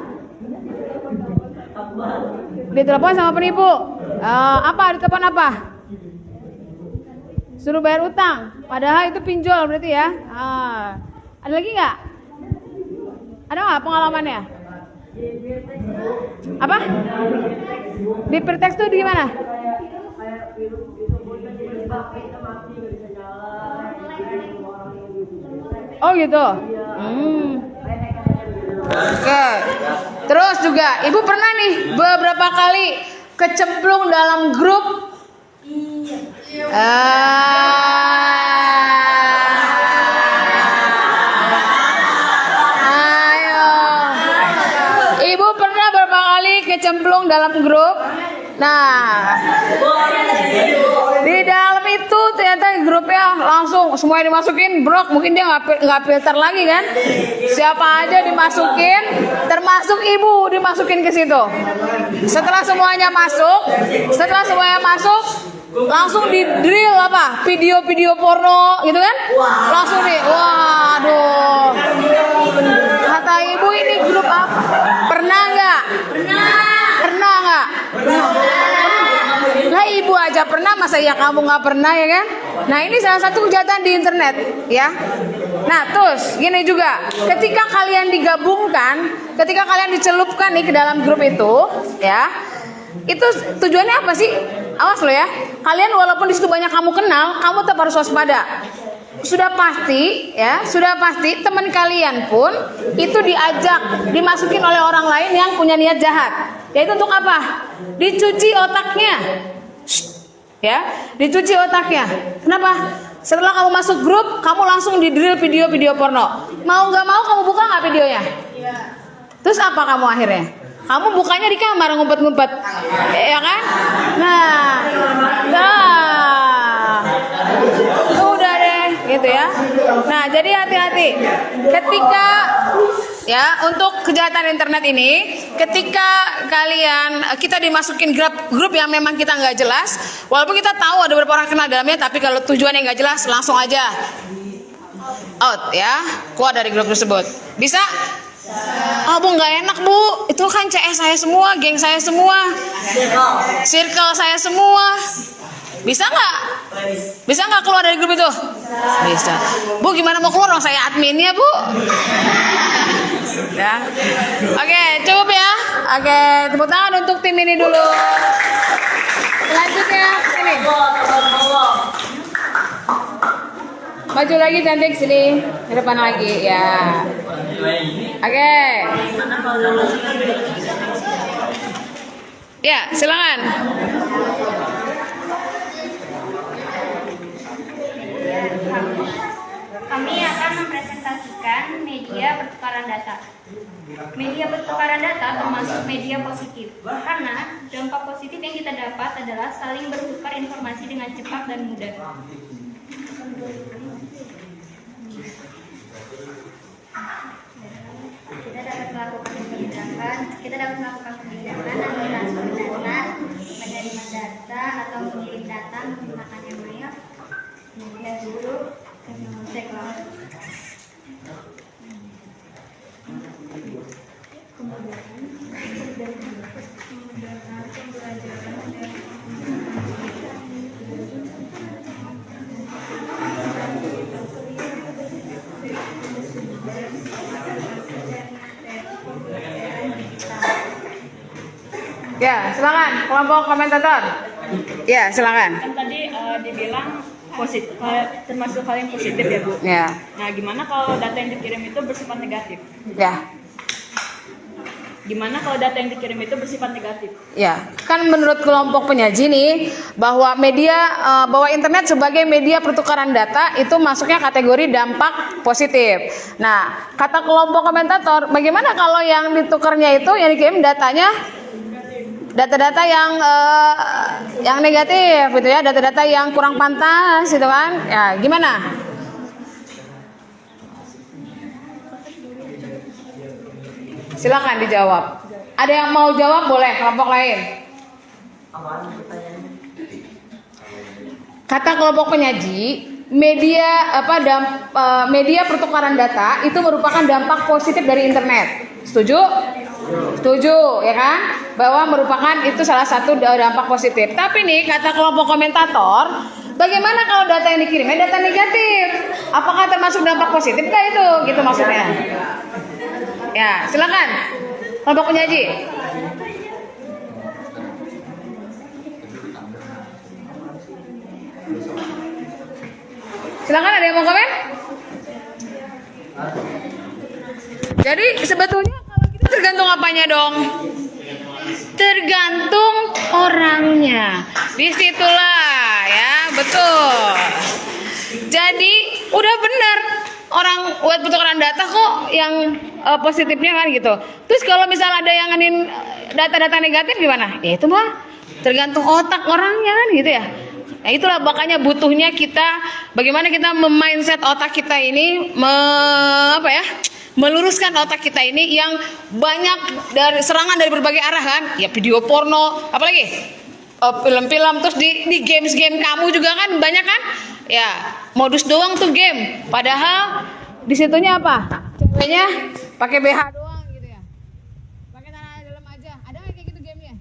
Ditelepon sama penipu. Apa? Ditelepon apa? Suruh bayar utang. Padahal itu pinjol berarti ya. Ada lagi nggak? Ada nggak pengalamannya? Apa? Di pretext tuh di gimana? Oh gitu. Oke. Terus juga ibu pernah nih beberapa kali kecemplung dalam grup. Ayo. Ibu pernah berapa kali kecemplung dalam grup? Nah, di dalam itu ternyata grupnya langsung semuanya dimasukin blok. Mungkin dia nggak filter lagi kan? Siapa aja dimasukin, termasuk ibu dimasukin ke situ. Setelah semuanya masuk, langsung di drill apa? Video-video porno gitu kan? Langsung nih, waduh. Kata ibu ini grup apa? Pernah nggak? Pernah nggak? Lah ibu aja pernah, masa ya kamu nggak pernah ya kan? Nah ini salah satu kejahatan di internet ya. Nah terus gini juga, ketika kalian digabungkan, ketika kalian dicelupkan nih ke dalam grup itu ya, itu tujuannya apa sih? Awas lo ya, kalian walaupun di situ banyak kamu kenal, kamu tetap harus waspada. sudah pasti ya, sudah pasti teman kalian pun itu diajak, dimasukin oleh orang lain yang punya niat jahat. Yaitu untuk apa? Dicuci otaknya. Ya, dicuci otaknya. Kenapa? Setelah kamu masuk grup, kamu langsung di-drill video-video porno. Mau nggak mau kamu buka nggak videonya? Terus apa kamu akhirnya? Kamu bukanya di kamar ngumpet-ngumpet, ya kan? Nah, udah deh, gitu ya. Nah, jadi hati-hati ketika ya untuk kejahatan internet ini, ketika kita dimasukin grup yang memang kita nggak jelas, walaupun kita tahu ada beberapa orang kenal dalamnya, tapi kalau tujuannya nggak jelas, langsung aja out ya, keluar dari grup tersebut. Bisa? Oh bu, nggak enak bu, itu kan CS saya semua, geng saya semua, circle saya semua. Bisa nggak? Bisa nggak keluar dari grup itu? Bisa. Bu, gimana mau keluar? Saya adminnya bu. Ya. Oke, cukup ya. Oke, tepuk tangan untuk tim ini dulu. Selanjutnya sini. Maju lagi cantik sini, ke depan lagi ya. Oke. Ya, silakan. Kami akan mempresentasikan media pertukaran data. Media pertukaran data termasuk media positif, karena dampak positif yang kita dapat adalah saling bertukar informasi dengan cepat dan mudah. Kita dapat melakukan pemindahan dan transfer data, menerima data atau mengirim data menggunakan email, media guru, Ya, silakan kelompok komentator. Ya, silakan. Kan tadi dibilang positif, termasuk hal yang positif ya Bu. Ya. Nah, gimana kalau data yang dikirim itu bersifat negatif? Ya. Gimana kalau data yang dikirim itu bersifat negatif? Ya, kan menurut kelompok penyaji nih bahwa bahwa internet sebagai media pertukaran data itu masuknya kategori dampak positif. Nah, kata kelompok komentator, bagaimana kalau yang ditukarnya itu yang dikirim datanya data-data yang negatif gitu ya, data-data yang kurang pantas gitu kan? Ya, gimana? Silakan dijawab. Ada yang mau jawab boleh, kelompok lain. Kata kelompok penyaji, media pertukaran data itu merupakan dampak positif dari internet. Setuju? Setuju, ya kan? Bahwa merupakan itu salah satu dampak positif. Tapi nih kata kelompok komentator, bagaimana kalau data yang dikirimnya data negatif? Apakah termasuk dampak positif kah itu? Gitu maksudnya. Ya, silakan. Kelompok penyaji. Silakan, ada yang mau komen? Jadi sebetulnya kalau kita tergantung apanya dong? Tergantung orangnya. Disitulah ya, betul. Jadi udah benar orang buat pertukaran data kok yang positifnya kan gitu. Terus kalau misal ada yang nganin data-data negatif gimana? Ya itu mah tergantung otak orangnya kan gitu ya. Nah itulah makanya butuhnya kita bagaimana kita memindset otak kita ini meluruskan otak kita ini yang banyak dari serangan dari berbagai arah kan. Ya video porno, apalagi film-film, terus di games-game kamu juga kan banyak kan? Ya, modus doang tuh game. Padahal di situnya apa? Ceweknya pakai BH doang gitu ya. Pakai tanah dalam aja. Ada nggak kayak gitu gamenya?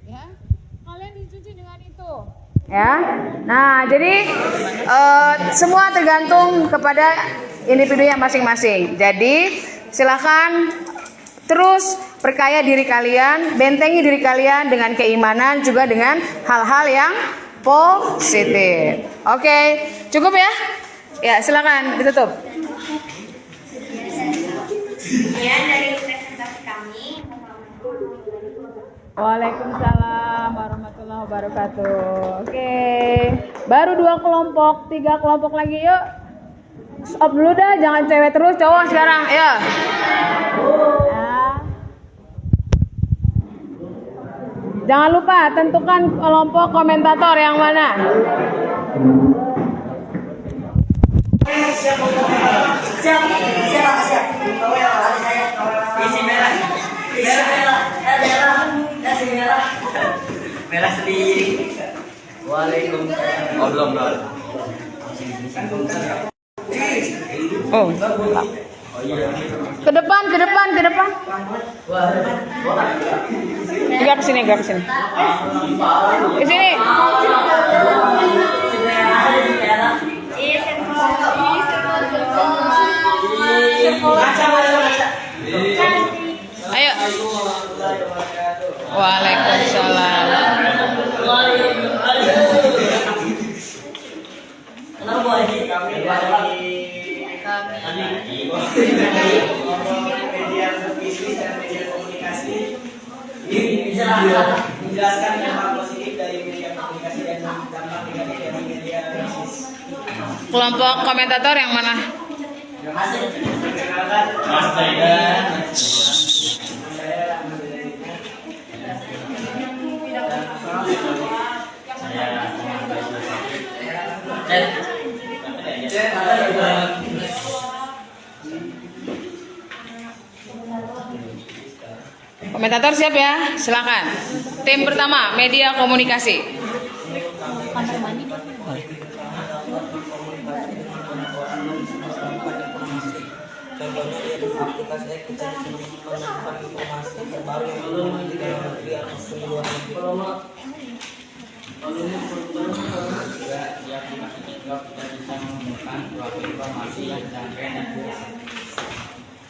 Ya. Kalian dicuci dengan itu. Ya. Nah, jadi semua tergantung kepada individunya masing-masing. Jadi, silakan terus perkaya diri kalian, bentengi diri kalian dengan keimanan juga dengan hal-hal yang positif. Oke, cukup ya? Ya, silakan ditutup. Sekian dari presentasi kami. Waalaikumsalam warahmatullahi wabarakatuh. Oke, baru 2 kelompok, 3 kelompok lagi yuk. Stop dulu dah, jangan cewek terus, cowok sekarang, ya. Jangan lupa tentukan kelompok komentator yang mana. Isi merah. Merah sendiri. Waalaikumsalam. Oh, belum. Oh. Ke depan. Gerak ke sini. Ke sini. Ayo. Waalaikumsalam. Kenapa Bu Haji? Media bisnis dan media komunikasi Bisa menjelaskan dampak positif dari media komunikasi dan dampak negatif dari media bisnis. Kelompok komentator yang mana? Perkenalkan, Mas Daidan. saya Komentator siap ya? Silakan. Tim pertama, media komunikasi.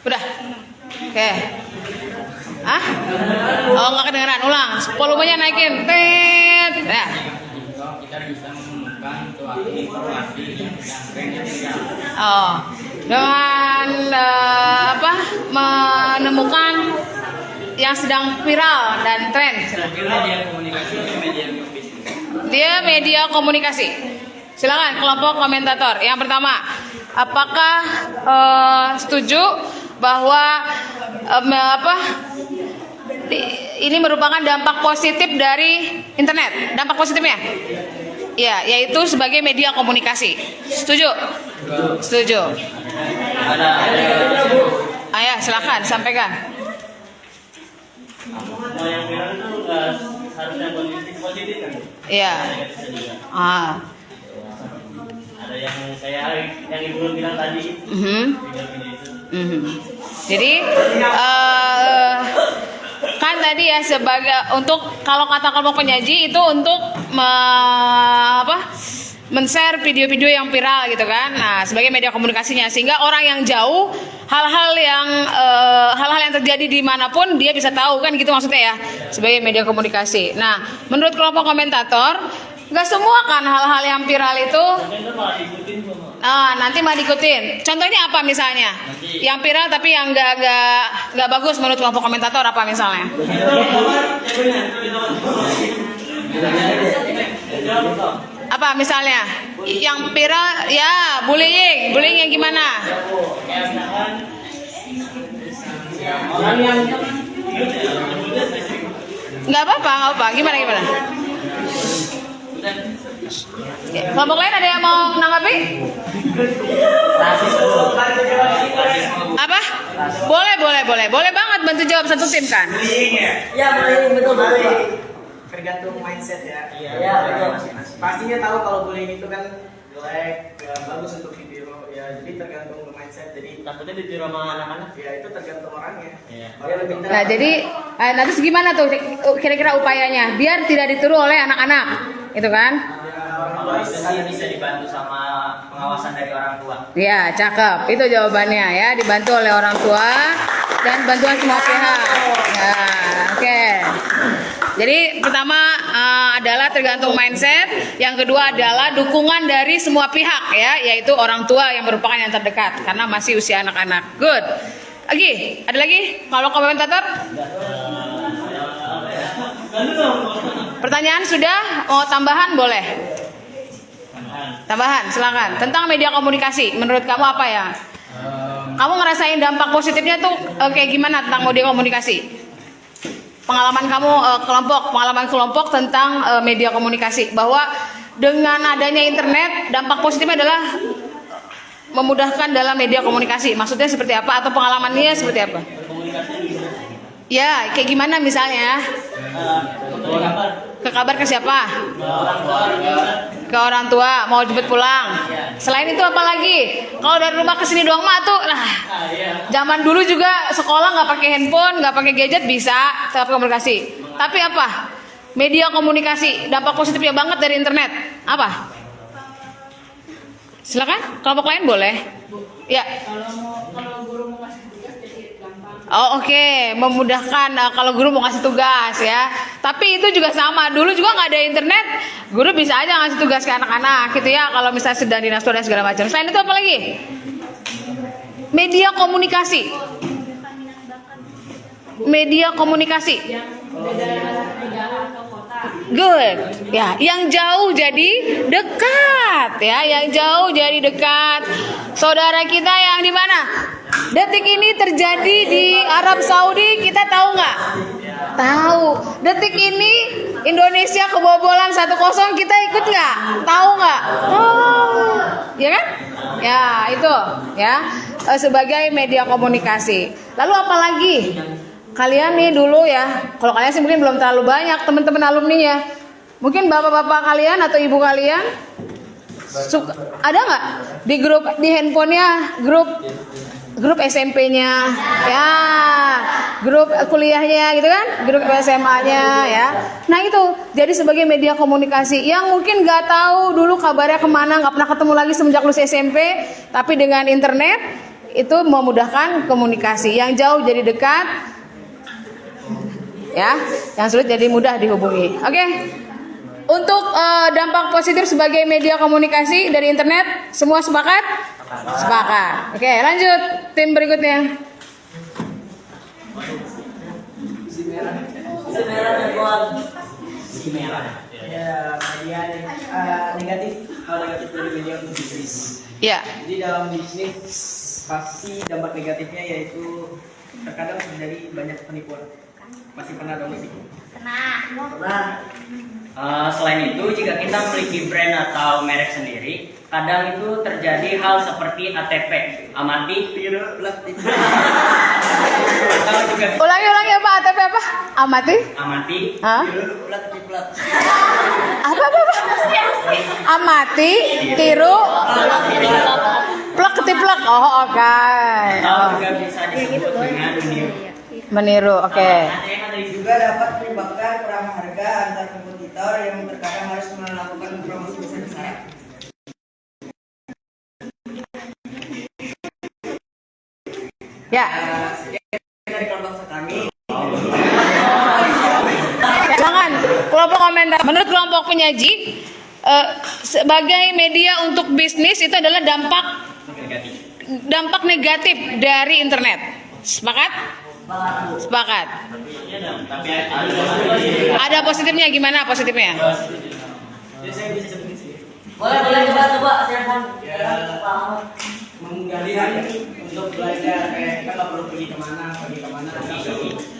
Udah? Oke. Hah? Oh, nggak kedengeran. Ulang. Volumenya naikin. Tet. Ya. kita bisa menemukan suatu informasi yang sedang tren. Oh. Dengan menemukan yang sedang viral dan tren. Media komunikasi itu media bisnis. Dia media komunikasi. Silakan kelompok komentator. Yang pertama, apakah setuju bahwa ini merupakan dampak positif dari internet? Dampak positifnya? Ya, yaitu sebagai media komunikasi. Setuju? Setuju. Ayo, silakan sampaikan. Mau yang viral itu harusnya positif kan? Iya. Ada yang ibu bilang tadi. Video-video itu. Jadi kan tadi ya sebagai untuk kalau kata kelompok penyaji itu untuk men-share video-video yang viral gitu kan. Nah, sebagai media komunikasinya sehingga orang yang jauh hal-hal yang terjadi dimanapun dia bisa tahu kan gitu maksudnya ya sebagai media komunikasi. Nah, menurut kelompok komentator nggak semua kan hal-hal yang viral itu nanti malah diikutin. Contohnya apa misalnya? Yang viral tapi yang nggak bagus menurut kelompok komentator apa misalnya? Apa misalnya? Yang viral ya bullying yang gimana? Nggak apa-apa. Gimana? Kelompok lain ada yang mau menanggapi? Apa? Boleh banget bantu jawab satu tim kan? Ya, betul. Tergantung mindset ya. Iya, betul. Pastinya tahu kalau bullying itu kan jelek, gak bagus untuk ditiru ya. Jadi tergantung mindset. Jadi takutnya ditiru sama anak-anak. Ya itu tergantung orangnya. Nah, jadi nanti gimana tuh kira-kira upayanya biar tidak ditiru oleh anak-anak, itu kan? Kalau itu sih bisa dibantu sama pengawasan dari orang tua. Ya, cakep. Itu jawabannya ya, dibantu oleh orang tua dan bantuan semua pihak. Ya, oke. Jadi pertama adalah tergantung mindset, yang kedua adalah dukungan dari semua pihak ya, yaitu orang tua yang merupakan yang terdekat karena masih usia anak-anak. Good. Lagi, ada lagi? Kalau komentator? Pertanyaan sudah? Mau tambahan boleh? Tambahan, silakan. Tentang media komunikasi, menurut kamu apa ya? Kamu ngerasain dampak positifnya tuh kayak gimana tentang media komunikasi? Pengalaman kamu pengalaman kelompok tentang media komunikasi, bahwa dengan adanya internet dampak positifnya adalah memudahkan dalam media komunikasi. Maksudnya seperti apa atau pengalamannya seperti apa? Ya, kayak gimana misalnya? Ke kabar ke siapa? Ke orang tua, mau jemput pulang. Selain itu apa lagi? Kalau dari rumah ke sini doang mah tuh, zaman dulu juga sekolah nggak pakai handphone, nggak pakai gadget bisa tetap komunikasi. Tapi apa? Media komunikasi dampak positifnya banget dari internet. Apa? Silakan, kelompok lain boleh. Ya. Kalau guru mau ngasih tugas jadi gampang. Oh oke, memudahkan kalau guru mau ngasih tugas ya. Tapi itu juga sama, dulu juga nggak ada internet, guru bisa aja ngasih tugas ke anak-anak gitu ya. Kalau misalnya sedang dinas dan segala macam. Selain itu apa lagi? Media komunikasi. Media komunikasi. Good. Ya, yang jauh jadi dekat ya, yang jauh jadi dekat. Saudara kita yang di mana? Detik ini terjadi di Arab Saudi, kita tahu nggak? Tahu. Detik ini Indonesia kebobolan 1-0, kita ikut nggak? Tahu nggak? Oh, ya kan? Ya itu ya, sebagai media komunikasi. Lalu apa lagi? Kalian nih dulu ya, kalau kalian sih mungkin belum terlalu banyak teman-teman alumninya. Mungkin bapak-bapak kalian atau ibu kalian ada nggak di grup, di handphonenya grup SMP-nya ya, grup kuliahnya gitu kan, grup SMA-nya ya. Nah itu jadi sebagai media komunikasi yang mungkin nggak tahu dulu kabarnya kemana, nggak pernah ketemu lagi semenjak lulus SMP, tapi dengan internet itu memudahkan komunikasi. Yang jauh jadi dekat ya, yang sulit jadi mudah dihubungi. Oke. Untuk dampak positif sebagai media komunikasi dari internet, semua sepakat? Sepakat. Oke, lanjut tim berikutnya. Ya, media negatif, hal negatif dari media untuk bisnis. Ya. Jadi dalam bisnis pasti dampak negatifnya yaitu terkadang terjadi banyak penipuan. Masih pernah dong sih? Pernah. Selain itu, jika kita memiliki brand atau merek sendiri, kadang itu terjadi hal seperti ATP, amati, tiru, plat. Atau juga Ulangi apa? ATP apa? Amati? amati, Hah? tiru, plat, plat. Apa? Amati, tiru, plak ketiplak. Oh, oke. Atau juga bisa disebut dengan Meniru, oke. Juga dapat menyebabkan perang harga antar kompetitor yang terkadang harus melakukan promosi besar-besaran. Ya. Dari kelompok kami. Jangan kelompok komentar. Menurut kelompok penyaji, sebagai media untuk bisnis itu adalah dampak negatif dari internet. Sepakat? Sepakat. Ada positifnya, gimana positifnya? Boleh coba silakan. Memudahkan untuk belajar, kayak kita nggak perlu pergi kemana.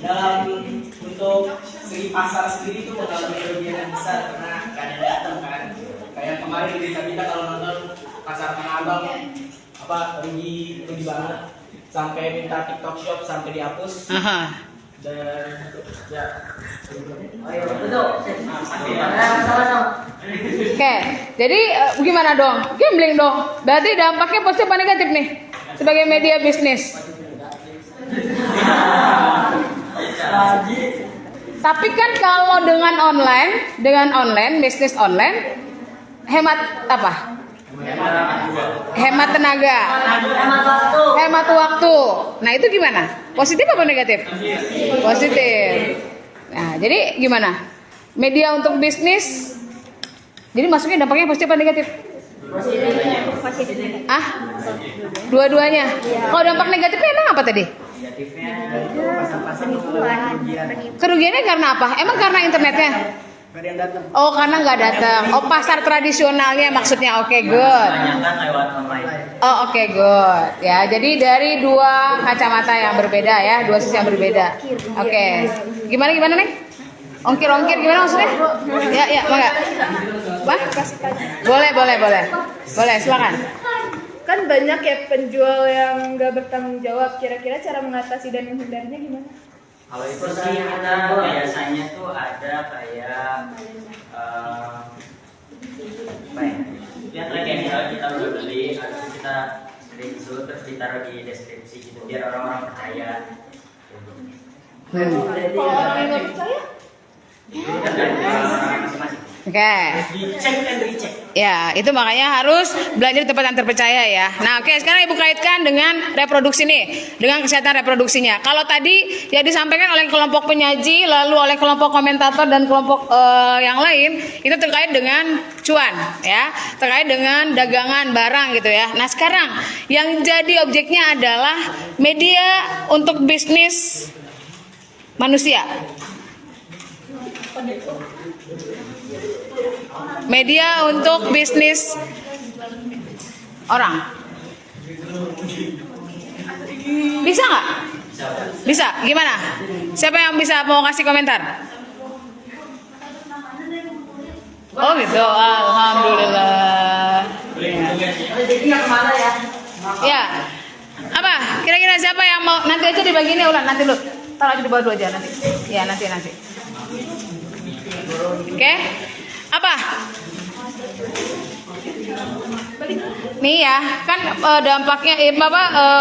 Dalam untuk segi pasar sendiri itu bakal kerugian yang besar karena nggak ada datang kan. Kayak kemarin di kita kalau nonton pasar Tanah Abang rugi banget, sampai minta TikTok Shop sampai dihapus. Dan ya, Ayo, duduk. Oke, jadi gimana dong? Gambling dong. Berarti dampaknya positif apa negatif nih sebagai media bisnis? Tapi kan kalau dengan online, bisnis online, hemat apa? Hemat tenaga, hemat waktu. Nah itu gimana? Positif apa negatif? Positif. Nah, jadi gimana? Media untuk bisnis. Jadi masuknya dampaknya positif apa negatif? Ah? Dua-duanya. Kalau dampak negatifnya emang apa tadi? Negatifnya itu pasar-pasar kerugian. Kerugiannya karena apa? Emang karena internetnya? Nggak ada yang datang. Oh, karena nggak datang. Oh, pasar tradisionalnya maksudnya. Oke, good. Kebanyakan lewat online. Oh, oke, good. Ya, jadi dari dua kacamata yang berbeda ya, dua sisi yang berbeda. Oke. Gimana nih? Ongkir-ongkir gimana maksudnya? Ya, mangga. Wah? Boleh. Boleh, silakan. Kan banyak ya penjual yang nggak bertanggung jawab. Kira-kira cara mengatasi dan menghindarinya gimana? Kalau itu sih kita biasanya tuh ada kayak apa ya? Kayak misalnya kita udah beli, habis itu kita screenshot terus ditaruh di deskripsi gitu biar orang-orang percaya. Kalau orang yang nggak percaya? Itu kan dari orang masing-masing. Oke. Dicek dan dicek. Ya, itu makanya harus belajar di tempat yang terpercaya ya. Nah, oke, sekarang Ibu kaitkan dengan reproduksi nih, dengan kesehatan reproduksinya. Kalau tadi ya disampaikan oleh kelompok penyaji, lalu oleh kelompok komentator dan kelompok yang lain, itu terkait dengan cuan ya, terkait dengan dagangan barang gitu ya. Nah, sekarang yang jadi objeknya adalah media untuk bisnis manusia. Media untuk bisnis orang. Bisa nggak? Bisa. Gimana? Siapa yang bisa mau kasih komentar? Oh gitu. Alhamdulillah. Rezekinya kemana ya? Ya. Apa? Kira-kira siapa yang mau? Nanti aja dibagi ini ulang. Nanti lu. Taruh aja di bawah dulu aja nanti. Ya nanti. Oke. Apa? Nih ya, kan dampaknya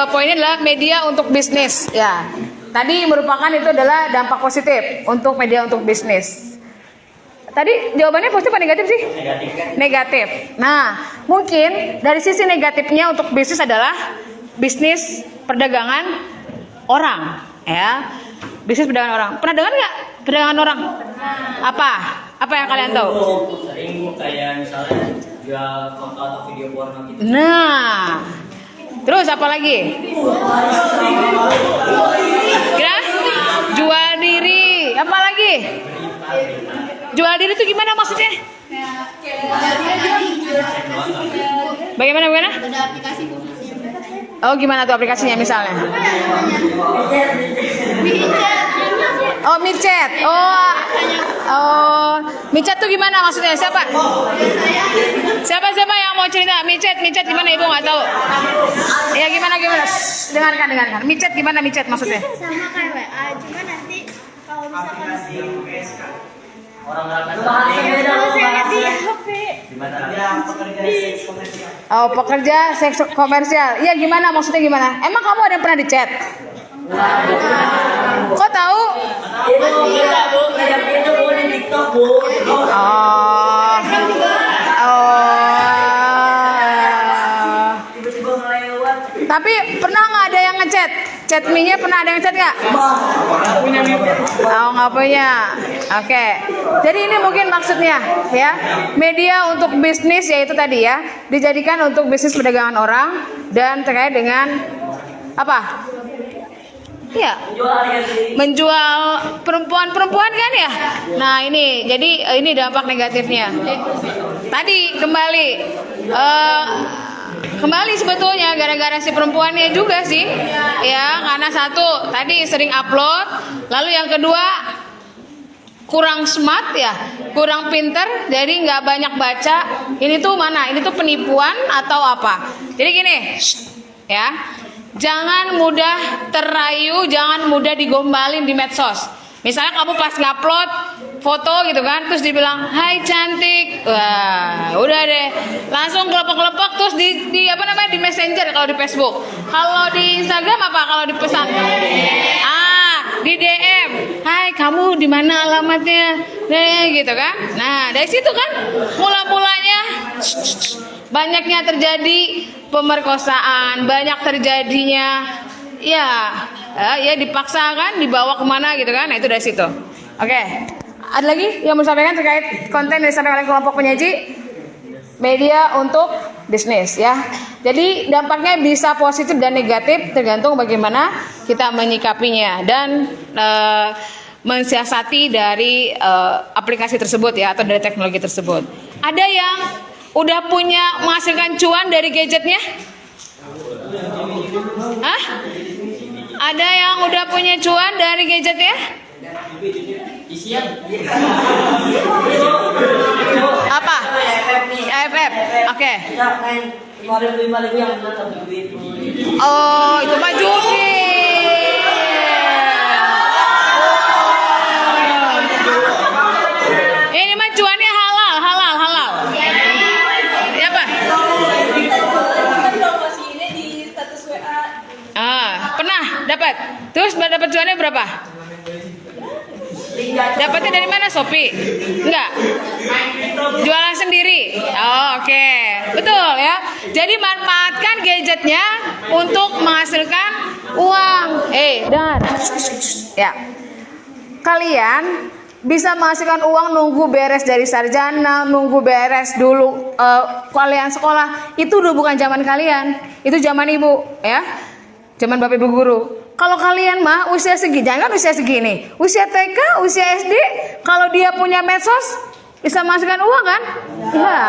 poinnya adalah media untuk bisnis ya. Tadi merupakan itu adalah dampak positif untuk media untuk bisnis. Tadi jawabannya positif atau negatif sih? Negatif. Nah, mungkin dari sisi negatifnya untuk bisnis adalah bisnis perdagangan orang ya. Bisnis perdagangan orang. Pernah dengar nggak perdagangan orang? Apa yang kalian tahu? Sering kayak misalnya jual foto atau video porno gitu. Nah, terus apa lagi? Kira? Jual diri. Apa lagi? Jual diri itu gimana maksudnya? Bagaimana? Ada aplikasi khusus. Oh, gimana tuh aplikasinya misalnya? Oh, micet. Oh, micet tuh gimana maksudnya? Siapa yang mau cerita? Micet gimana? Ibu nggak tahu. Ya gimana? Shh, dengarkan. Micet gimana maksudnya? Sama kayak WA, cuma nanti kalau misalkan Orang-orang kalau saya lihat di HP gimana? Ya, pekerja seks komersial. Oh, pekerja seks komersial. Iya gimana? Maksudnya gimana? Emang kamu ada yang pernah dicat? Kok tahu? Itu bisa bu, kayak itu bu di TikTok bu. Oh. Tiba-tiba ngelewat. Tapi pernah nggak ada yang ngechat? Chat me-nya pernah ada yang ngechat nggak? Oh, nggak punya. Oke. Jadi ini mungkin maksudnya ya, media untuk bisnis yaitu tadi ya, dijadikan untuk bisnis perdagangan orang dan terkait dengan apa? Ya, menjual perempuan kan ya. Nah ini, jadi ini dampak negatifnya. Tadi kembali sebetulnya gara-gara si perempuannya juga sih, ya karena satu tadi sering upload, lalu yang kedua kurang smart ya, kurang pinter, jadi nggak banyak baca. Ini tuh mana? Ini tuh penipuan atau apa? Jadi gini, ya. Jangan mudah terayu, jangan mudah digombalin di medsos. Misalnya kamu pas ngupload foto gitu kan, terus dibilang, "Hai cantik." Wah, udah deh. Langsung kelepek-kelepek terus di di Messenger kalau di Facebook. Kalau di Instagram apa kalau dipesan? Di DM. "Hai, kamu di mana alamatnya?" gitu kan. Nah, dari situ kan mula-mulanya banyaknya terjadi pemerkosaan, banyak terjadinya ya dipaksakan, dibawa kemana gitu kan. Nah itu dari situ. Oke. Ada lagi yang mau disampaikan terkait konten yang disampaikan oleh kelompok penyaji? Media untuk bisnis ya. Jadi dampaknya bisa positif dan negatif tergantung bagaimana kita menyikapinya dan mensiasati dari aplikasi tersebut ya atau dari teknologi tersebut. Ada yang udah punya menghasilkan cuan dari gadgetnya? Hah? Ada yang udah punya cuan dari gadgetnya? Apa? AFF. Oke. Lima ribu yang menang duit. Oh, itu mah judi. Ini mah cuannya halal. Ya apa? Promosi ini di status WA. Pernah dapat. Terus dapat cuannya berapa? Dapatnya dari mana? Shopee? Enggak. Jualan sendiri. Oh, oke. Betul ya. Jadi manfaatkan gadgetnya untuk menghasilkan uang. Dan ya. Kalian bisa menghasilkan uang nunggu beres dari sarjana, nunggu beres dulu kalian sekolah. Itu udah bukan zaman kalian. Itu zaman ibu, ya. Zaman bapak ibu guru. Kalau kalian mah usia segini, jangan usia segini, usia TK, usia SD, kalau dia punya medsos bisa menghasilkan uang kan? Ya.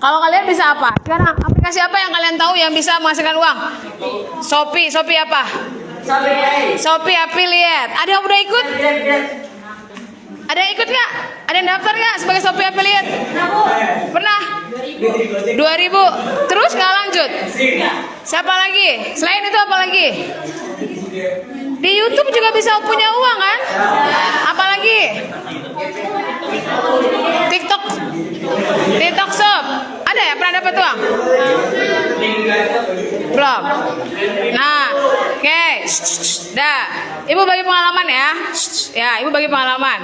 Kalau kalian bisa apa? Sekarang aplikasi apa yang kalian tahu yang bisa menghasilkan uang? Shopee apa? Shopee affiliate. Ada yang udah ikut? Ada yang ikut nggak? Ada yang daftar nggak sebagai Shopee affiliate? Pernah? 2000. Terus nggak lanjut? Siapa lagi? Selain itu apa lagi? Di YouTube juga bisa punya uang kan? Apalagi? TikTok Shop. Ada ya? Pernah dapat uang? Belum. Nah, oke. Dah. Ibu bagi pengalaman ya. Ya, ibu bagi pengalaman.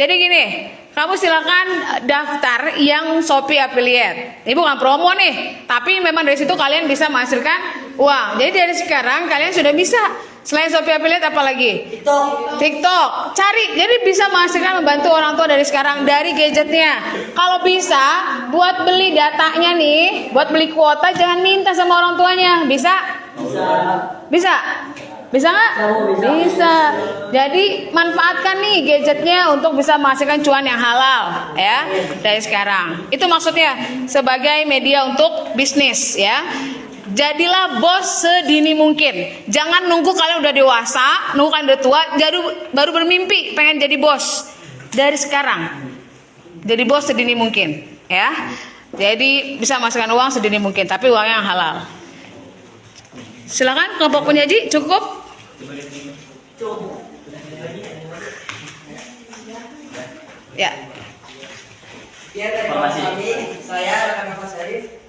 Jadi gini, kamu silakan daftar yang Shopee affiliate. Ini bukan promo nih, tapi memang dari situ kalian bisa menghasilkan uang. Jadi dari sekarang kalian sudah bisa. Selain Shopee affiliate apa lagi? TikTok. Cari. Jadi bisa menghasilkan, membantu orang tua dari sekarang dari gadgetnya. Kalau bisa buat beli datanya nih, buat beli kuota jangan minta sama orang tuanya. Bisa? Bisa? Bisa nggak? Bisa. Jadi manfaatkan nih gadgetnya untuk bisa menghasilkan cuan yang halal ya dari sekarang. Itu maksudnya sebagai media untuk bisnis ya. Jadilah bos sedini mungkin. Jangan nunggu kalian udah dewasa, nunggu kalian udah tua, baru bermimpi pengen jadi bos. Dari sekarang. Jadi bos sedini mungkin ya. Jadi bisa menghasilkan uang sedini mungkin, tapi uangnya yang halal. Silakan kelompok penyaji cukup. Ya. Terima kasih. Saya rekan Mas Arif.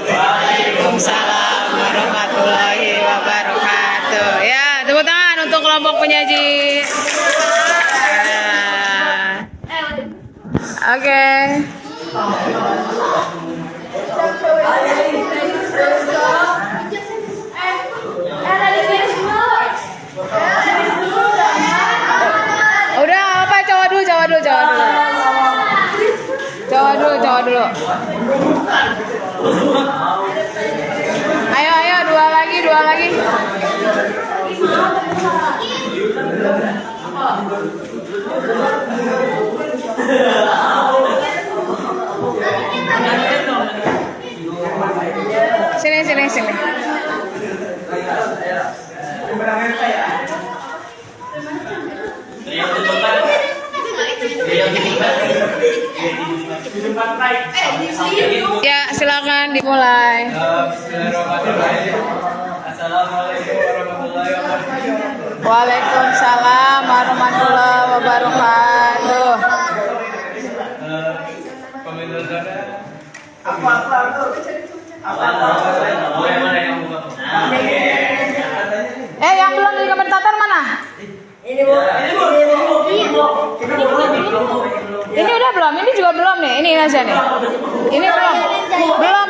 Waalaikumsalam warahmatullahi wabarakatuh. Ya, tepuk tangan untuk kelompok penyaji. Oke. Udah apa? Jawa dulu. Ayo, dua lagi. Sini. Ya, silakan dimulai. Assalamualaikum warahmatullahi wabarakatuh. Waalaikumsalam warahmatullahi wabarakatuh. Yang belum jadi komentator mana? Ini Bu. Ini udah belum? Ini juga belum nih. Ini aja nih. Ini belum. Belum.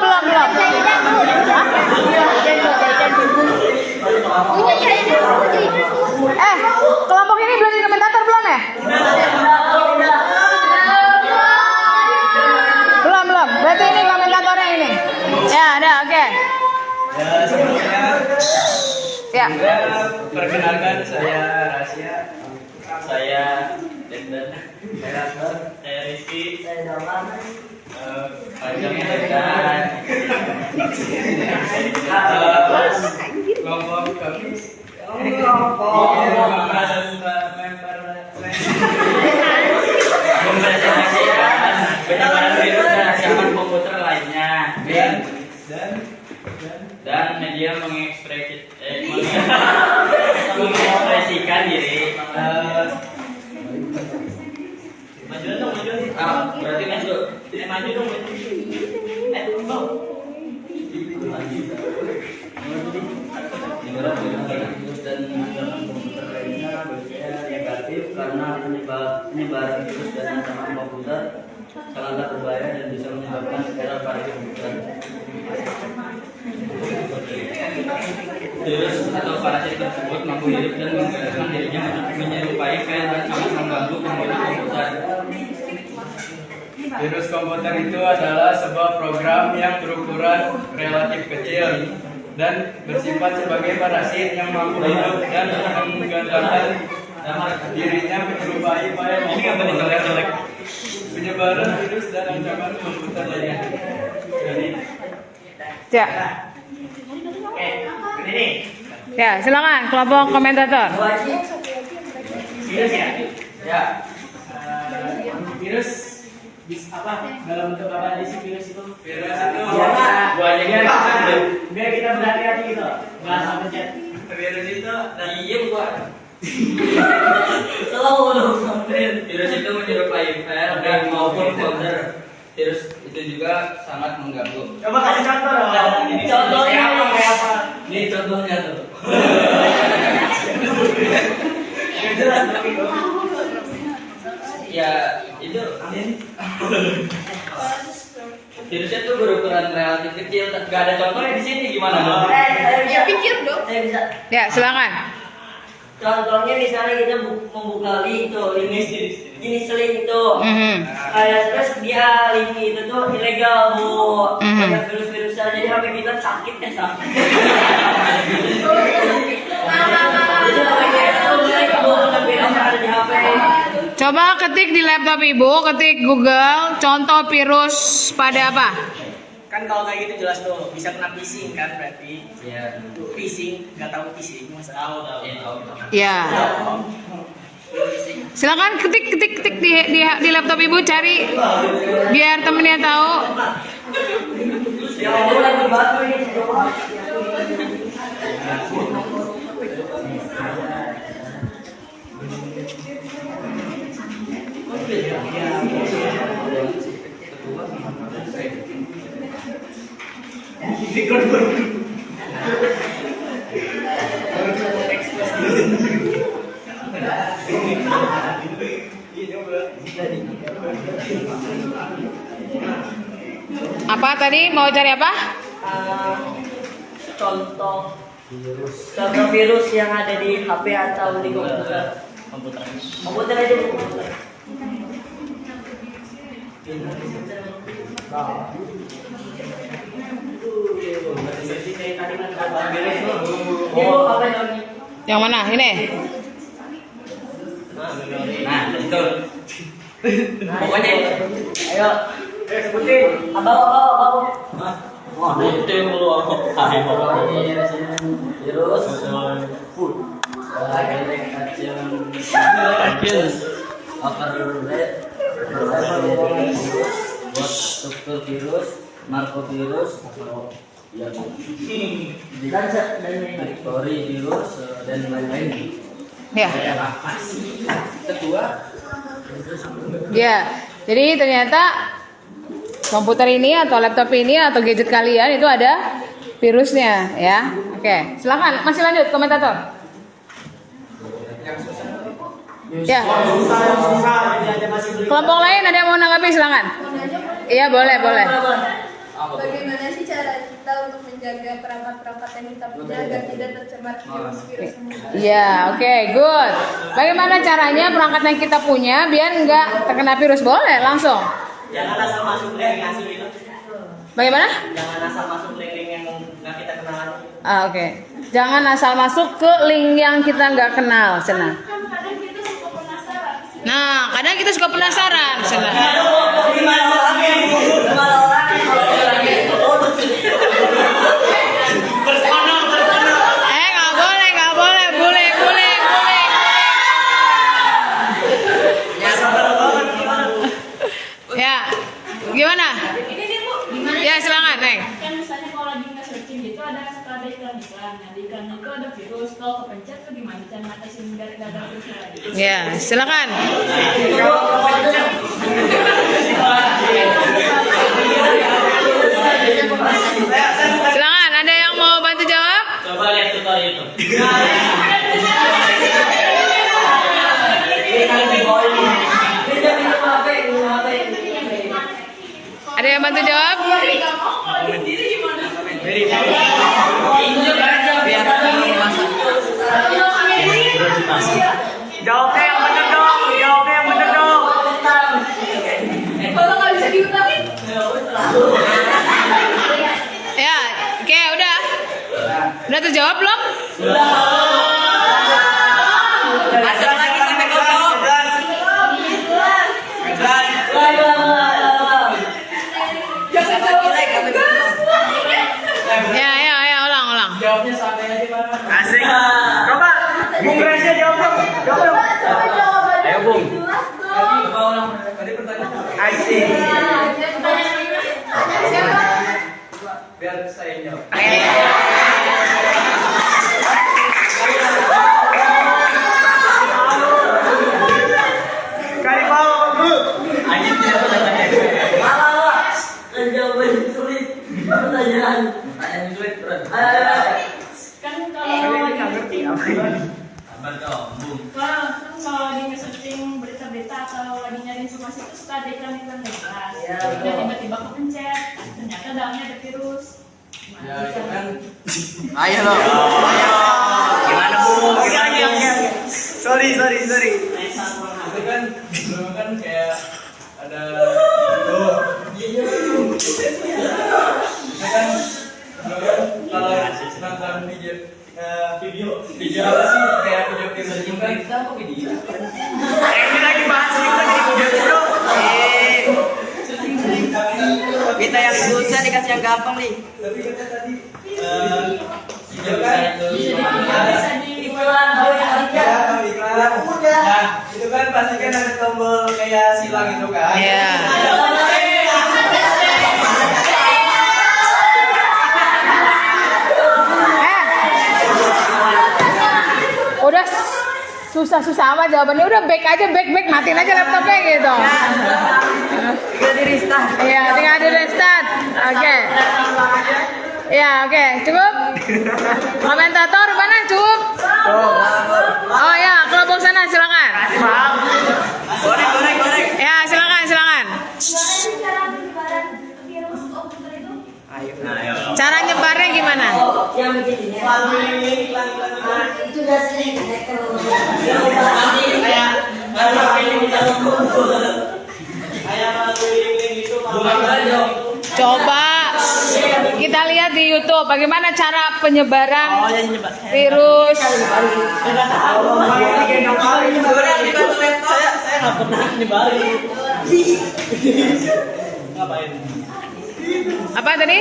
Kelompok ini belum jadi komentator belum ya? Belum. Berarti ini komentatornya ini. Ya, ada, oke. Ya, sebelumnya Ya. perkenalkan saya Rasya, saya Denden, saya Rizky, panjangnya dan kelompok kami. Penyebaran virus dan ancaman komputer lainnya dan media mengekspresikan diri. Maju dong. Berarti maju. Tidak maju dong. Dan komputer lainnya berbeda negatif karena penyebaran virus dan ancaman komputer sangatlah berbahaya dan bisa menyebabkan error pada komputer. Virus atau parasit tersebut mampu hidup dan menggerakkan dirinya menyerupai file dan sangat mengganggu pengguna komputer. Virus komputer itu adalah sebuah program yang berukuran relatif kecil dan bersifat sebagai parasit yang mampu hidup dan menggandakan dirinya menyerupai file maupun jelek. Penyebaran virus dan ancaman komputer lainnya. Ya. Ya, silakan kelompok komentator. Virus ya? Ya. Virus apa? Dalam bentuk apa aja sih virus itu? Virus itu Gua aja biar kita berhati-hati gitu. Enggak sampai chat. virus itu Iya gua. Selalu virus itu menyerupai file dan maupun folder. Virus itu juga sangat mengganggu. Coba kasih contoh dong. Ini Contohnya kayak apa? Ini contohnya tuh. Yang jelas tapi Ya itu virusnya tuh berukuran relatif kecil. Gak ada contohnya di sini gimana? Ya pikir dong. Saya bisa. Ya, silakan. Contohnya misalnya kita membuka link tuh, link jenis link itu. Terus dia link itu tuh ilegal bu, banyak virus-virusnya jadi HP kita sakit ya sakit. Jadi HP kita tuh mulai kebobolan virus yang ada di HP. Coba ketik di laptop Ibu, ketik Google contoh virus pada apa? kan kalau kayak gitu jelas tuh bisa kena phishing kan berarti. Iya. Phishing, nggak tahu phishing masa. Tahu. Ya. Silakan ketik di laptop Ibu, cari biar temennya tahu. Ya Allah lagi batu ini. Apa tadi mau cari apa? Contoh virus yang ada di HP atau di komputer. Komputer aja komputer. Yang mana? Ini. Nah, itu. Pokoknya ayo sebutin. Abang. Wah, itu mulu aku. Virus. Buat struktur virus, narkovirus, Victory virus dan lain-lain. Ya. Kedua, Ya. Jadi ternyata komputer ini atau laptop ini atau gadget kalian itu ada virusnya, ya. Oke, silakan masih lanjut komentator. Ya. Kelompok lain ada yang mau nanggapi, silakan. Iya, boleh. Bagaimana sih cara kita untuk menjaga perangkat-perangkat yang kita punya agar tidak tercemar virus-virus yang Iya, oke, good. Bagaimana caranya perangkat yang kita punya biar nggak terkena virus? Boleh, langsung. Jangan asal masuk link asli itu. Bagaimana? Jangan asal masuk link-link yang nggak kita kenal. Oke. Jangan asal masuk ke link yang kita nggak kenal, Cena. Nah, kadang kita suka penasaran, Cena. Gimana orangnya? Gimana orangnya? Nggak boleh, boleh. Ya, gimana? Ya, silakan, Neng. Kan misalnya kalau lagi nge-searching gitu ada suka ada iklan-iklan. Nah, di iklan itu ada virus. Kalau kepencet tuh gimana cara ngatasin gara-gara virusnya lagi? Ya, silakan. Silakan, ada yang mau bantu jawab? Coba lihat tutorial itu. Ada yang bantu jawab? Jawabnya yang benar dong. Kalau nggak bisa diutangin, Ya, oke, udah. Udah terjawab belum? Asal lagi sampai kosong. Ya, ulang. Jawabnya santai aja, Pak. Asik. Coba. Bung Reza jawab dong. Ayo, Bung. Coba ulang. Tadi pertanyaan. Asik. Biar saya jawab. Kali mau, Bu. Anjing tidak pertanyaan. Jawaban sulit. Pertanyaan. Pertanyaan sulit, Bro. Kan kalau lagi nge-searching Sabar dong, Bung. kalau lagi nge-searching berita-berita atau lagi nyari informasi itu suka ada iklan-iklan nggak jelas. Ya, Dan betul. tiba-tiba kepencet, ternyata dalamnya ada virus. Ya, itu kan. Ayo lo. Gimana, Bung? Gimana? Sorry. Itu kan dulu kan kayak ada itu kan dulu kan kalau nonton video apa sih kayak video kan kita kok video Ini lagi bahas itu di video. Kita yang susah dikasih yang gampang nih. tapi kita tadi video kan Bisa di Iklan ya iklan nah itu kan pasti kan ada tombol kayak silang itu kan Ya. Udah susah-susah amat jawabannya. Udah back aja, back matiin aja laptopnya gitu. Tinggal di restart. Iya, tinggal di restart. Oke. Ya, oke. Cukup? Komentator mana? Cukup? Oh ya, kelompok sana silakan. Goreng. Ya, silakan. Cara nyebarnya gimana? yang begini. Itu udah sering Coba kita lihat di YouTube bagaimana cara penyebaran virus. Saya nggak pernah nyebarin. Ngapain? Apa tadi?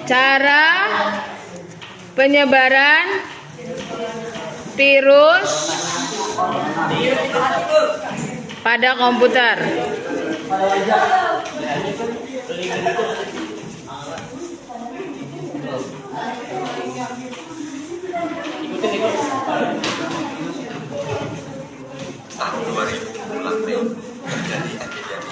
Cara penyebaran virus pada komputer. Tahun 2000 terjadi epidemi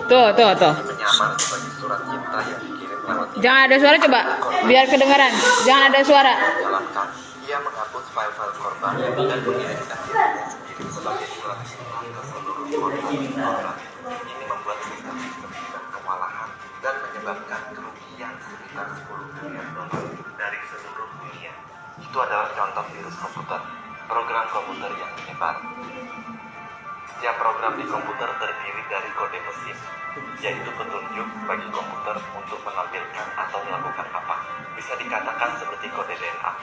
Tuh. menyamar sebagai surat cinta yang dikirim lewat Jangan ada suara coba, biar kedengaran. Jangan ada suara. jalankan. Ia menghapus file-file korban dan mengirimkan sebagai surat cinta ke seluruh korban program. Ini membuat sistem-sistem tidak kewalahan dan menyebabkan kerugian sekitar 10 miliar dolar dari seluruh dunia. Itu adalah contoh virus komputer, program komputer yang menyebar. Setiap program di komputer terdiri dari kode mesin, yaitu petunjuk bagi komputer untuk menampilkan atau melakukan apa. Bisa dikatakan seperti kode DNA.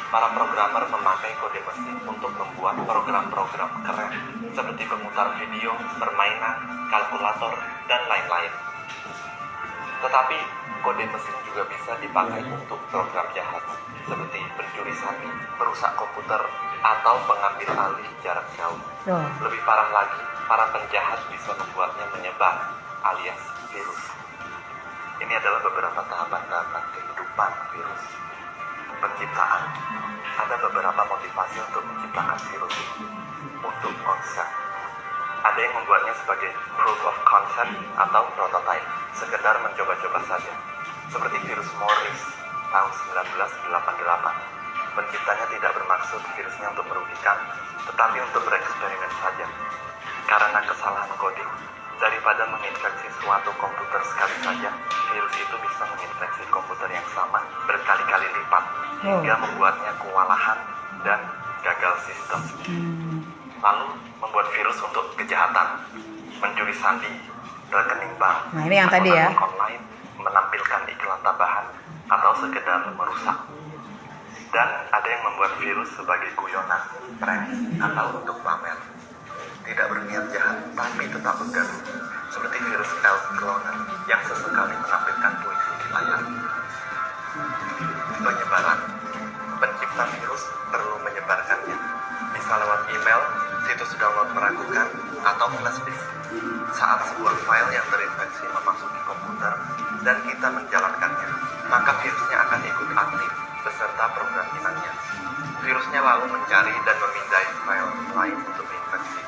Para programmer memakai kode mesin untuk membuat program-program keren seperti pemutar video, permainan, kalkulator, dan lain-lain. Tetapi kode mesin juga bisa dipakai untuk program jahat seperti pencuri sandi, perusak komputer, atau pengambil alih jarak jauh. Lebih parah lagi, para penjahat bisa membuatnya menyebar alias virus. Ini adalah beberapa tahapan-tahapan kehidupan virus. Penciptaan. Ada beberapa motivasi untuk menciptakan virus. Untuk konsep. Ada yang membuatnya sebagai proof of concept atau prototype, sekedar mencoba-coba saja. Seperti virus Morris tahun 1988. Penciptanya tidak bermaksud virusnya untuk merugikan, tetapi untuk bereksperimen saja. Karena kesalahan coding, daripada menginfeksi suatu komputer sekali saja, virus itu bisa menginfeksi komputer yang sama berkali-kali lipat, hingga membuatnya kewalahan dan gagal sistem. Lalu membuat virus untuk kejahatan, mencuri sandi, rekening bank, Nah, ini yang tadi ya. akun online, menampilkan iklan tambahan, atau sekedar merusak. Dan ada yang membuat virus sebagai guyonan, prank, atau untuk pamer. Tidak berniat jahat, tapi tetap mengganggu. Seperti virus Elf-Cloner yang sesekali menampilkan puisi di layar. Penyebaran. Pencipta virus perlu menyebarkannya. Bisa lewat email, situs download meragukan, atau flash disk. Saat sebuah file yang terinfeksi memasuki komputer dan kita menjalankannya, maka virusnya akan ikut aktif beserta program inangnya. Virusnya lalu mencari dan memindai file lain untuk infeksi.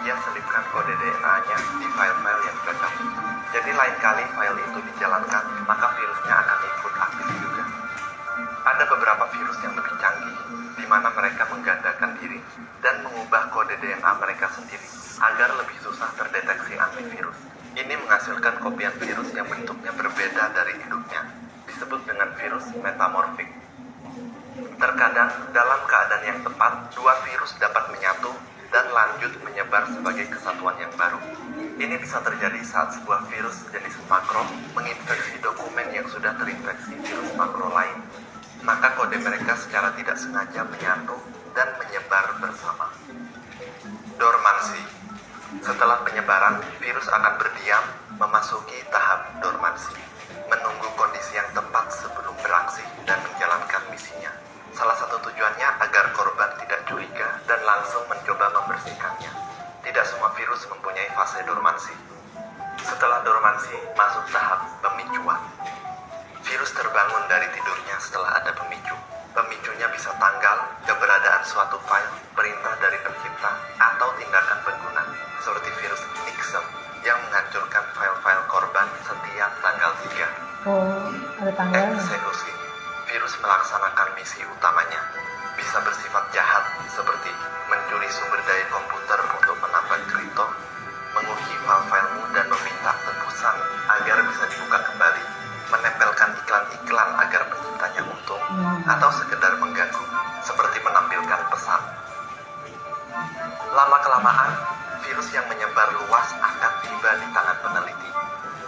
Ia selipkan kode DNA-nya di file-file yang cocok. Jadi lain kali file itu dijalankan, maka virusnya akan ikut aktif juga. Ada beberapa virus yang lebih canggih, di mana mereka menggandakan diri dan mengubah kode DNA mereka sendiri agar lebih susah terdeteksi antivirus. Ini menghasilkan kopian virus yang bentuknya berbeda dari induknya, disebut dengan virus metamorfik. Terkadang, dalam keadaan yang tepat, dua virus dapat menyatu dan lanjut menyebar sebagai kesatuan yang baru. Ini bisa terjadi saat sebuah virus jenis makro menginfeksi dokumen yang sudah terinfeksi virus makro lain. Maka kode mereka secara tidak sengaja menyatu dan menyebar bersama. Dormansi. Setelah penyebaran, virus akan berdiam memasuki tahap dormansi, menunggu kondisi yang tepat sebelum beraksi dan menjalankan misinya. Salah satu tujuannya agar korban tidak curiga dan langsung mencoba membersihkannya. Tidak semua virus mempunyai fase dormansi. Setelah dormansi, masuk tahap pemicuan. Virus terbangun dari tidurnya setelah ada pemicu. Pemicunya bisa tanggal, keberadaan suatu file, perintah dari pencipta, atau tindakan pengguna, seperti virus Nixon yang menghancurkan file-file korban setiap tanggal 3. Ada tanggalnya. Eksekusi. Virus melaksanakan misi utamanya. Bisa bersifat jahat, seperti mencuri sumber daya komputer untuk menambah kripto, menguji file-filemu dan meminta tebusan agar bisa dibuka kembali, menempelkan iklan-iklan agar penciptanya untung, atau sekedar mengganggu, seperti menampilkan pesan. Lama-kelamaan, virus yang menyebar luas akan tiba di tangan peneliti.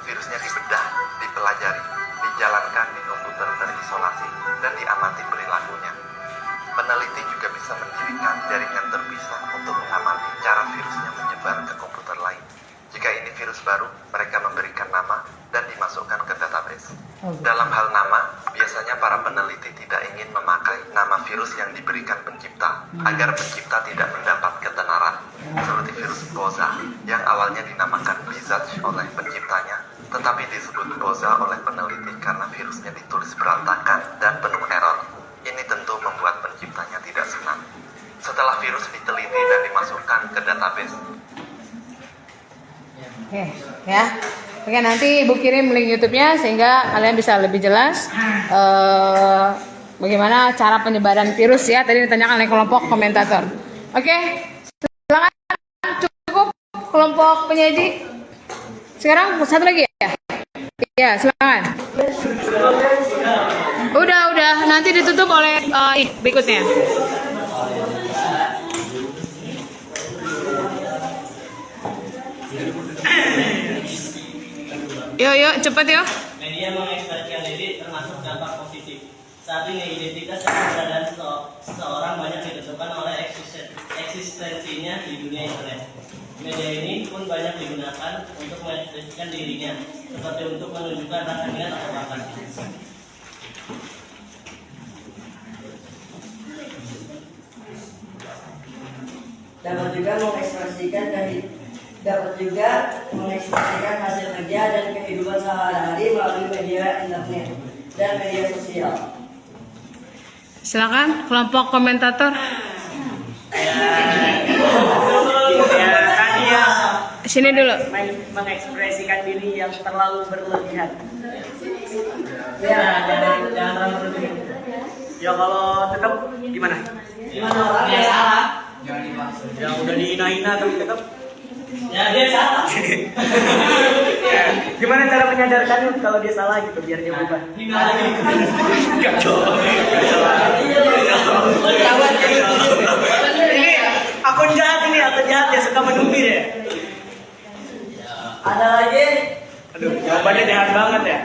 Virusnya dibedah, dipelajari, dijalankan di komputer terisolasi, dan diamati perilakunya. Peneliti juga bisa mendirikan jaringan terpisah untuk mengamati cara virusnya menyebar ke komputer lain. Jika ini virus baru, mereka memberikan nama dan dimasukkan ke database. Dalam hal nama, biasanya para peneliti tidak ingin memakai nama virus yang diberikan pencipta, agar pencipta tidak mendapat ketenaran, seperti virus Boza, yang awalnya dinamakan Visage oleh penciptanya, tetapi disebut Boza oleh peneliti karena virusnya ditulis berantakan dan penuh error. Ini tentu membuat penciptanya tidak senang. Setelah virus diteliti dan dimasukkan ke database. Oke, ya. Oke, nanti Ibu kirim link YouTube-nya sehingga kalian bisa lebih jelas bagaimana cara penyebaran virus ya. Tadi ditanyakan oleh kelompok komentator. Oke. kelompok penyaji. Sekarang satu lagi ya? Ya, silakan. Udah, nanti ditutup oleh berikutnya. Yuk, cepet yuk. Media mengekspresikan diri termasuk dampak positif. Saat ini identitas dan keberadaan seseorang banyak ditentukan oleh eksistensinya di dunia internet. Media ini pun banyak digunakan untuk mengekspresikan dirinya, seperti untuk menunjukkan rasa minat atau bakat. Dapat juga mengekspresikan hasil kerja dan kehidupan sehari-hari melalui media internet dan media sosial. Silakan kelompok komentator. Tadi ya Sini dulu. mengekspresikan diri yang terlalu berlebihan. Jangan terlalu berlebihan. Ya kalau tetap gimana? Gimana orang dia salah? Yang udah dihina-hina tapi tetap. Ya dia salah. Gimana cara menyadarkannya kalau dia salah gitu biar dia berubah? Hina lagi. Ini akun jahat ini, akun jahat ya suka menubir ya. Ada lagi? Aduh, jawabannya jahat banget ya.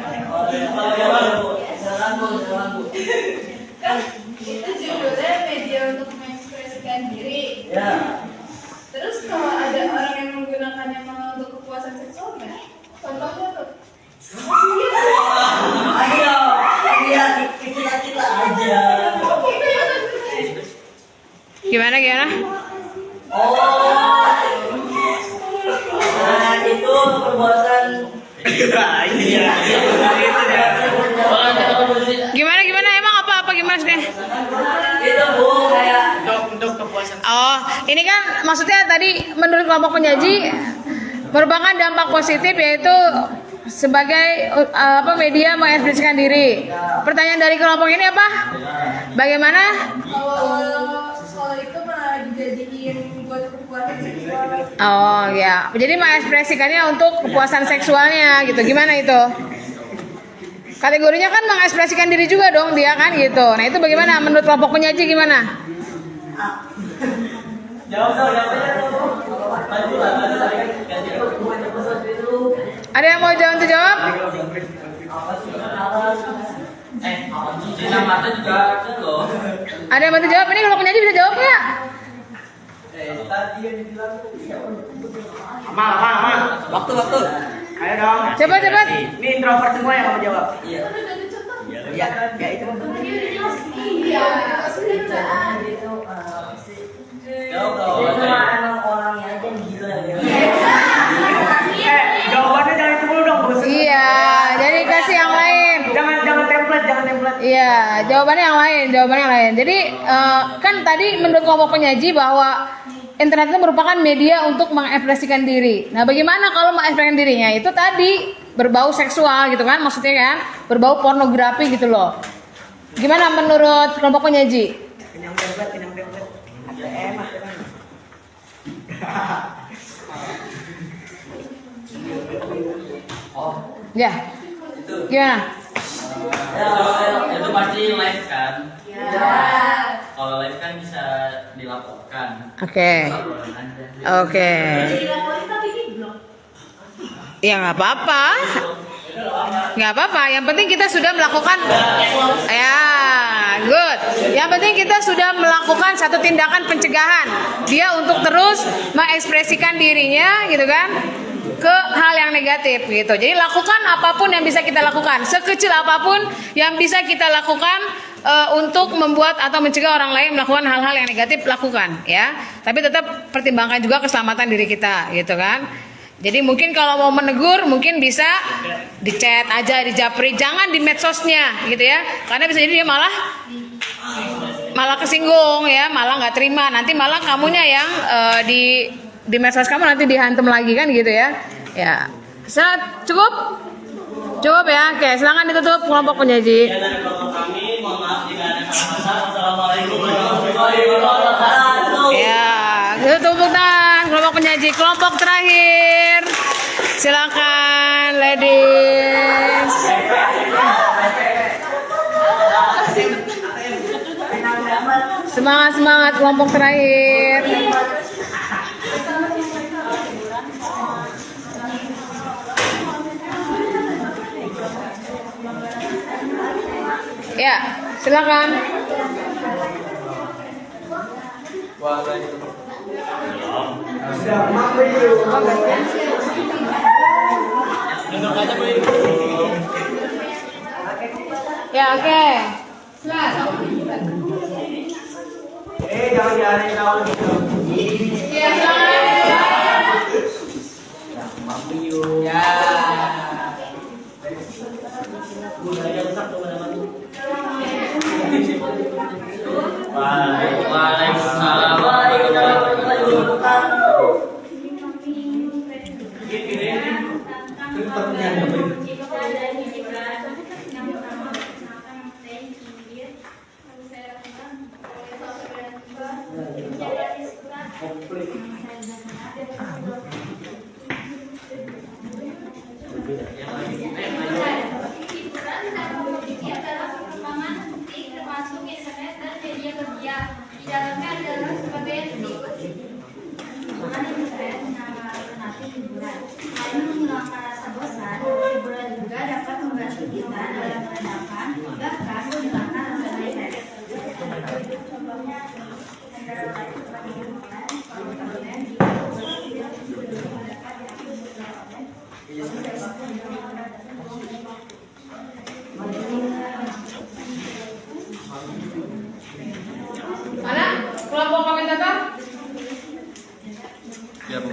Silakan Bu. Kan itu judulnya media untuk mengekspresikan diri. Ya. Terus kalau ada orang yang menggunakannya malah untuk kepuasan seksual, kan? Contohnya tuh. Ayo, lihat kita aja. Gimana? Oh, nah itu perbuatan. Ini ya. Gimana? Emang apa gimana sih? Itu Bu kayak Untuk kepuasan. Oh, ini kan maksudnya tadi menurut kelompok penyaji merupakan dampak positif yaitu sebagai media mengekspresikan diri. Pertanyaan dari kelompok ini apa? Bagaimana? Kalau itu malah dijadiin buat kepuasan seksual. Oh ya, jadi mengekspresikannya untuk kepuasan seksualnya gitu. Gimana itu? Kategorinya kan mengekspresikan diri juga dong dia kan gitu. Nah itu bagaimana menurut kelompok penyaji gimana? jawab. Maju lah. Ada yang mau jawab? Cina mata juga ada loh. Ada yang mau jawab? Ini kelompok penyaji bisa jawab nggak? Tadi yang dibilang Mama. Waktu. Ayo dong. Cepat. Ini introvert semua yang kamu jawab. iya. Ya itu. Iya, sudah. Jawab dong. Itu mah emang orangnya aja gila ya. Jawabannya jangan itu dulu dong, Bos. Iya, jadi kasih yang lain. Jangan template. Iya, jawabannya yang lain. Jadi kan tadi menurut kelompok penyaji bahwa internet itu merupakan media untuk mengekspresikan diri. Nah, bagaimana kalau mengekspresikan dirinya? Itu tadi berbau seksual gitu kan, maksudnya kan, berbau pornografi gitu loh. Gimana menurut kelompok penyaji? Kenyang template. Enak. Ya. Gimana? Itu pasti live kan? Ya. Kalau live kan bisa dilaporkan. Oke. Oke. Ya nggak apa-apa. Yang penting kita sudah melakukan. Ya, good. Yang penting kita sudah melakukan satu tindakan pencegahan. Dia untuk terus mengekspresikan dirinya, gitu kan, ke hal yang negatif, gitu. Jadi lakukan apapun yang bisa kita lakukan, sekecil apapun yang bisa kita lakukan untuk membuat atau mencegah orang lain melakukan hal-hal yang negatif, lakukan, ya. Tapi tetap pertimbangkan juga keselamatan diri kita, gitu kan. Jadi mungkin kalau mau menegur mungkin bisa di chat aja, di japri, jangan di medsosnya gitu ya, karena bisa jadi dia malah kesinggung ya, malah nggak terima, nanti malah kamunya yang di medsos kamu nanti dihantam lagi kan gitu ya. Ya, cukup ya, oke, silakan ditutup kelompok penyaji. Ya, dari kelompok kami, mohon maaf jika ada salah-salah. Wassalamualaikum warahmatullahi wabarakatuh. Ya, tutup tangan kelompok penyaji. kasih. Kelompok terakhir. Silakan ladies. Semangat kelompok terakhir. Ya, silakan. Ya, oke. Silakan. Jangan diarahin tahu gitu. Ya, silakan. Ya. Waalaikumsalam warahmatullahi wabarakatuh. Termasuk internet dan media kerja. Di dalamnya adalah sebagai yang berikut. Penggunaan internet menambah alternatif hiburan. Selain menghilangkan rasa bosan, hiburan juga dapat membantu kita dalam menenangkan, bahkan menghilangkan rasa stres. Contohnya antara lain sebagai hiburan, konten di Mana? Kelompok komentator? Ya, Bu.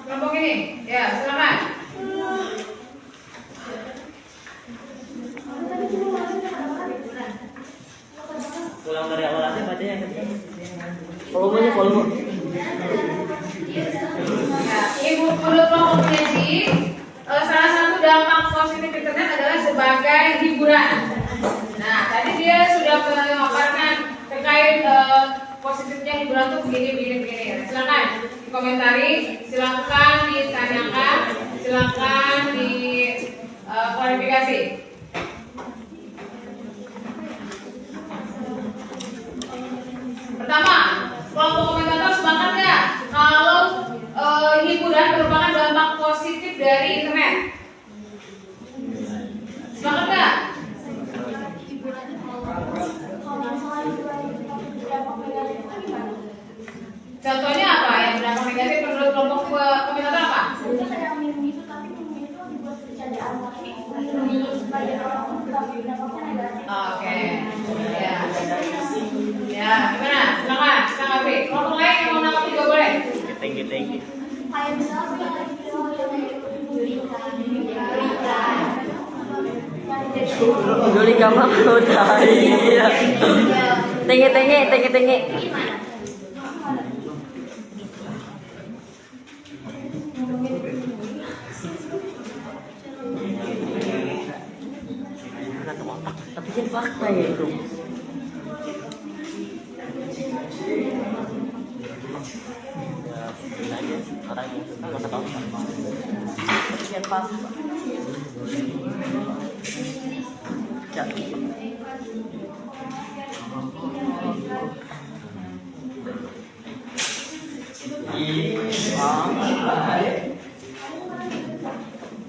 Kelompok ini. Ya, silakan. Pulang dari awal aja baca yang ketiga. Volume. Ya, Ibu menurut kelompok ini salah satu dampak positif internet adalah sebagai hiburan. Nah, tadi dia sudah memaparkan terkait positifnya hiburan itu begini. Silakan dikomentari, silakan ditanyakan, silakan di klarifikasi. Pertama, kelompok komentator sepakat ya kalau hiburan merupakan dampak positif dari internet. Sepakat nggak? Contohnya apa yang berdampak negatif menurut kelompok komentator apa? Oke. Ya, gimana? Silakan, Abi. Kelompok lain yang mau nangkap juga boleh. Thank you. kayak misalnya Juli gampang udah. Iya. Tenge. Tapi kan fakta ya itu. Orang yang suka masa tahu. Tapi kan fakta. Ya.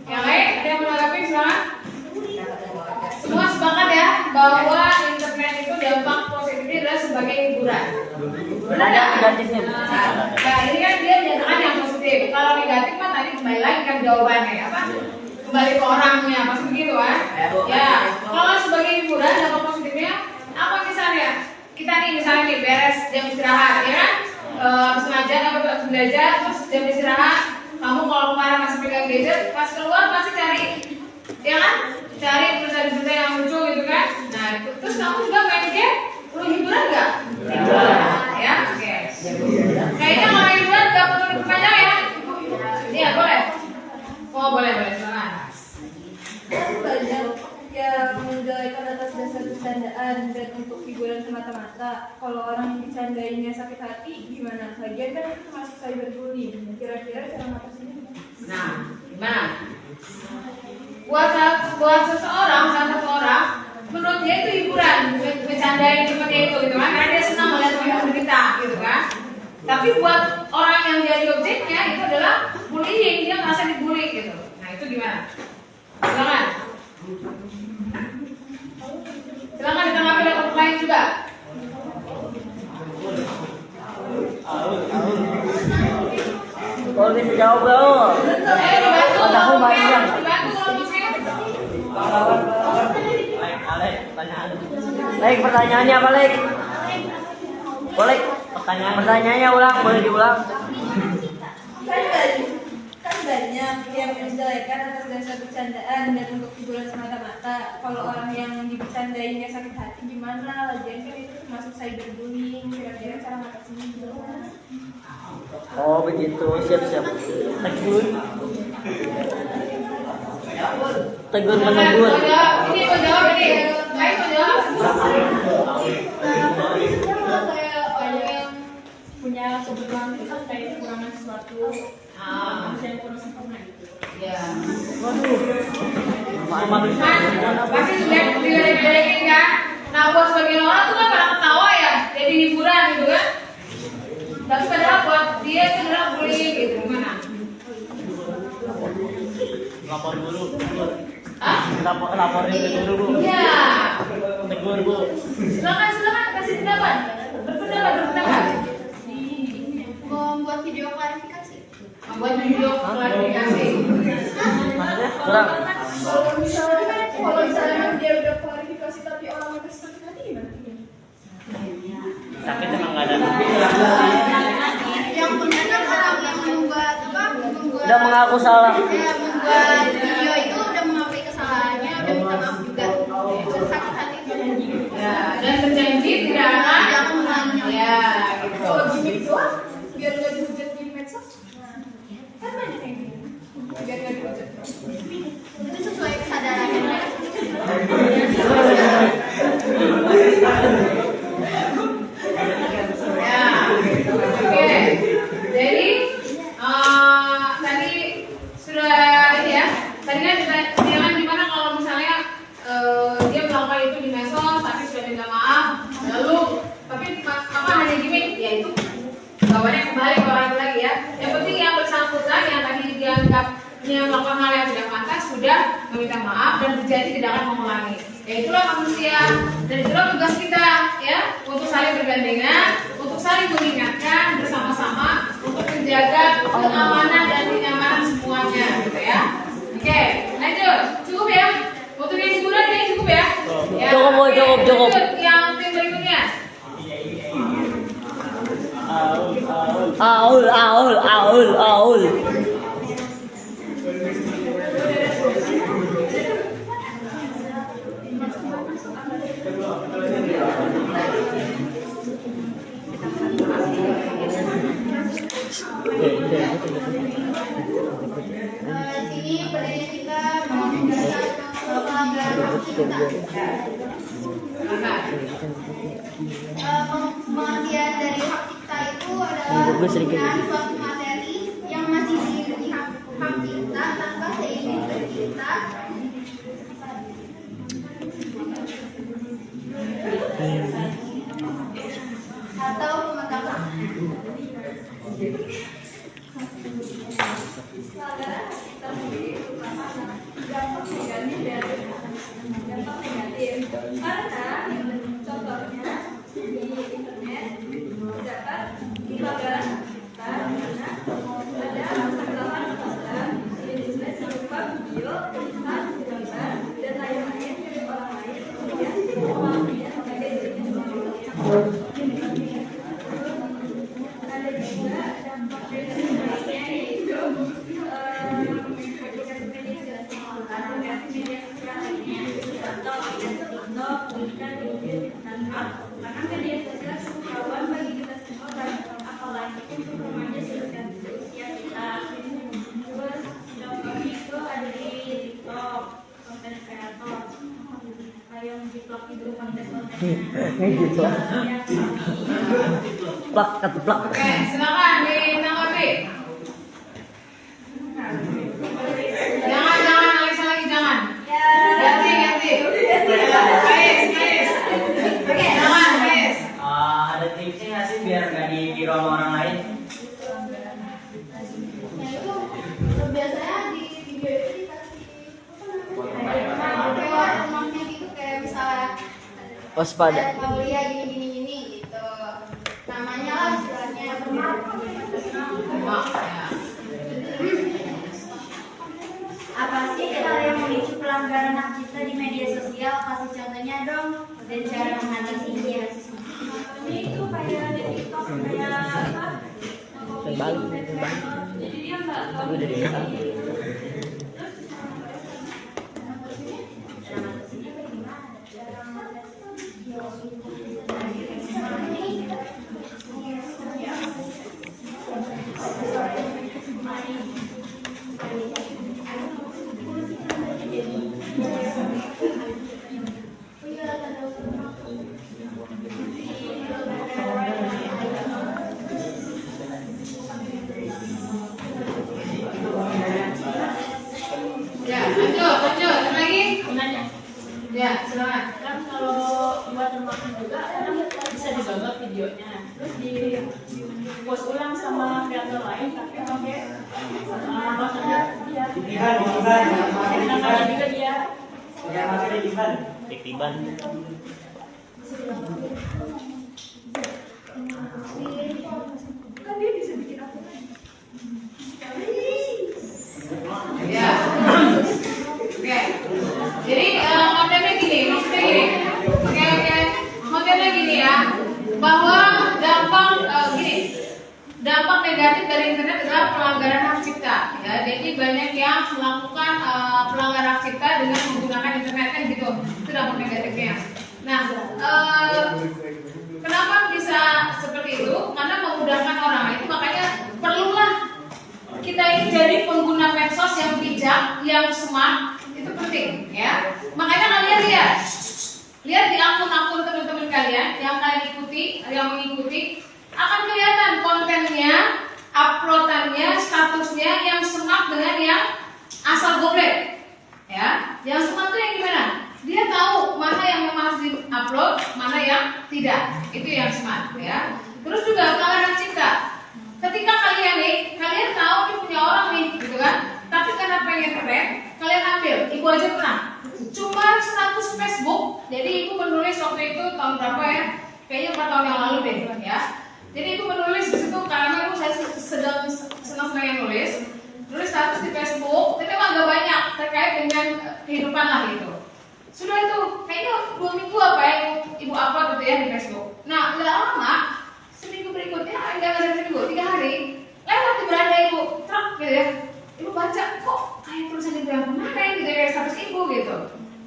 Yang lain ada yang menanggapi silakan. Semua sepakat ya bahwa internet itu dampak positifnya adalah sebagai hiburan. Benar Ada nggak? negatifnya. Nah, ini kan dia menyatakan yang positif. Kalau negatif kan tadi kembali lagi kan jawabannya apa? Kembali ke orangnya, pasti begitu kan? Ya, kalau sebagai hiburan dampak positifnya apa misalnya? Kita nih misalnya nih beres jam istirahat, ya kan? Habis ngajar atau belajar, terus jam istirahat, kamu kalau kemarin masih pegang gadget, pas keluar pasti cari, ya kan? Cari berita-berita yang lucu gitu kan? Nah, terus kamu juga main game, perlu hiburan nggak? Hiburan, ya? Oke. Kayaknya kalau hiburan nggak perlu diperpanjang ya? Iya, boleh. Oh, boleh, silakan. Banyak yang menggalakan atas dasar bercandaan bercandaan dan untuk hiburan semata-mata. Kalau orang yang bercandainya sakit hati, gimana? Lagian kan itu termasuk cyberbullying. Kira-kira cara ngatasinnya gimana? Nah, gimana? Buat seseorang, salah satu orang, menurut dia itu hiburan, bercandain seperti itu, gitu kan? Karena dia senang melihat mereka menderita, gitu kan? Tapi buat orang yang jadi objeknya itu adalah bullying, dia merasa dibully, gitu. Nah itu gimana? Silakan. Silakan ditanggapi oleh orang lain juga. Kalau bisa jawab bro. Dibantu kalau Lek, pertanyaannya apa Lek? Boleh? Pertanyaannya ulang, boleh diulang? Kan banyak yang menjelekan atas dasar bercandaan dan untuk hiburan semata-mata. Kalau orang yang dibercandainya sakit hati gimana? Lagian kan itu termasuk cyberbullying. Kira-kira cara ngatasinnya gimana? Oh begitu, siap-siap. Tegur menegur. Ini mau jawab ini. Ayo mau jawab. Kayak orang yang punya kebutuhan kita kayak kekurangan sesuatu, manusia yang kurang sempurna gitu. Ya. Manusia. Pasti sudah dibeda-bedain kan. Nah buat sebagian orang tuh kan pada ketawa ya, jadi hiburan gitu kan. Tapi padahal buat dia itu adalah bullying gitu. Gimana? Lapor dulu. Hah? Laporin ke guru bu. Iya. Tegur bu. Silakan kasih pendapat. Berpendapat. Membuat video klarifikasi. Membuat video klarifikasi. Kurang. Kalau misalnya dia udah klarifikasi tapi orang yang sakit hati gimana? Sakit emang nggak ada. Yang benar kan orang yang membuat Udah mengaku salah. membuat video itu udah mengakui kesalahannya, udah minta maaf juga. Sakit hati Ya, dan berjanji tidak akan mengulanginya. ya gitu. Kalau gimmick doang, biar nggak dihujat di medsos, kan banyak yang gini. Biar nggak dihujat. Itu sesuai kesadarannya mereka. Ya, oke. Jadi tadi sudah ini ya. Tadi kan kita bilang gimana kalau misalnya dia melakukan itu di medsos, tapi sudah minta maaf, lalu tapi apa hanya gimmick, ya itu bawaannya kembali ke orang itu lagi ya. Yang penting yang bersangkutan yang tadi dianggap yang melakukan hal yang tidak pantas sudah meminta maaf dan berjanji tidak akan mengulangi. Ya itulah manusia dan itulah tugas kita ya, untuk saling bergandengan, untuk saling mengingatkan bersama-sama untuk menjaga keamanan dan kenyamanan semuanya gitu ya. Oke, lanjut. Cukup ya? Untuk yang hiburan ini cukup ya? Ya. Cukup. Lanjut yang tim berikutnya. Aul. Sini berdiri kita mau mendasar pelanggaran hak cipta. Pengertian dari hak cipta itu adalah penggunaan suatu materi yang masih dimiliki hak cipta tanpa seizin pencipta atau pemegang hak. Dampak negatif karena contohnya di internet dapat pelanggaran kita karena ada kesalahan program jenis berupa video, tulisan, gambar dan lain-lain dari orang lain kemudian mengalaminya sebagai jenis ada juga dampak negatifnya yaitu karena media sosial kawan bagi kita semua apalagi untuk remaja seusia kita. Terus dampaknya itu ada di TikTok, konten kreator yang di vlog seluruh konten-konten. Plak, keteplak. Oke, silakan ditanggapi. Jangan Alisa lagi, jangan. Ganti. Guys. Jangan, guys. Ada tipsnya nggak sih biar nggak ditiru sama orang lain? Nah itu biasanya di video itu dikasih watermarknya gitu, kayak misalnya Waspada. Aulia gini gitu, namanya lah istilahnya watermark. Apa sih hal yang memicu pelanggaran hak cipta di media sosial? Kasih contohnya dong dan cara mengatasinya. Itu kayak di TikTok kayak apa? Jadi dia nggak Ya, lanjut. Lagi? Nanya. Ya, silakan. Kan kalau watermark juga kadang bisa didownload videonya, terus di post ulang sama kreator lain tapi pakai passwordnya dia. Namanya juga dia. Kan dia bisa bikin apa? Ya. Oke. Jadi kontennya gini, maksudnya gini. Oke. Kontennya gini ya, bahwa dampak negatif dari internet adalah pelanggaran hak cipta. Ya, jadi banyak yang melakukan pelanggaran hak cipta dengan menggunakan internet kan gitu. Itu dampak negatifnya. Nah, kenapa bisa seperti itu? Karena memudahkan orang. Itu makanya perlulah kita ini jadi pengguna medsos yang bijak, yang smart, itu penting ya. Makanya kalian lihat di akun-akun teman-teman kalian yang kalian ikuti, yang mengikuti, akan kelihatan kontennya, uploadannya, statusnya yang smart dengan yang asal goblek ya. Yang smart itu yang gimana? Dia tahu mana yang memang harus di-upload, mana yang tidak. Itu yang smart ya. Terus juga pelanggaran cipta. Ketika kalian tahu nih punya orang nih, gitu kan? Tapi karena pengen keren, kalian ambil. Ibu aja pernah. Cuma status Facebook. Jadi ibu menulis waktu itu tahun berapa ya? Kayaknya 4 tahun yang lalu deh, ya. Jadi ibu menulis di situ karena ibu saya sedang senang-senang nulis status di Facebook. Tapi memang agak banyak terkait dengan kehidupan lah gitu. Sudah itu, kayaknya 2 minggu apa ya ibu upload gitu ya di Facebook. Nah, nggak lama. Seminggu berikutnya, enggak ada seminggu, 3 hari lewat di beranda ibu, truk gitu ya. Ibu baca, kok kayak tulisan ibu yang kemarin gitu ya, kayak status ibu gitu.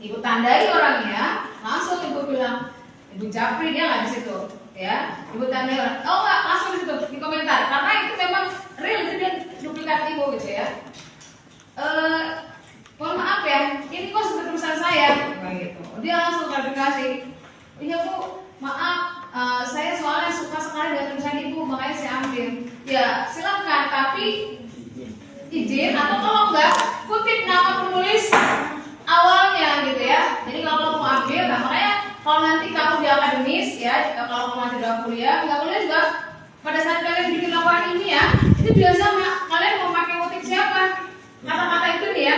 Ibu tandai orangnya, langsung ibu bilang, ibu japri dia nggak di situ, ya. Ibu tandai orang, oh nggak, langsung di situ di komentar, karena itu memang real, itu dia duplikat ibu gitu ya. Mohon maaf ya, ini kok seperti tulisan saya, gitu. Dia langsung klarifikasi, iya bu, maaf. Saya soalnya suka sekali dengan tulisan ibu, makanya saya ambil. Ya silakan, tapi izin atau kalau enggak kutip nama penulis awalnya gitu ya. Jadi kalau mau ambil, nah makanya kalau nanti kamu di akademis ya, kalau kamu nanti dalam kuliah, nggak boleh juga pada saat kalian bikin laporan ini ya, itu biasa kalian mau pakai motif siapa, kata-kata itu nih ya.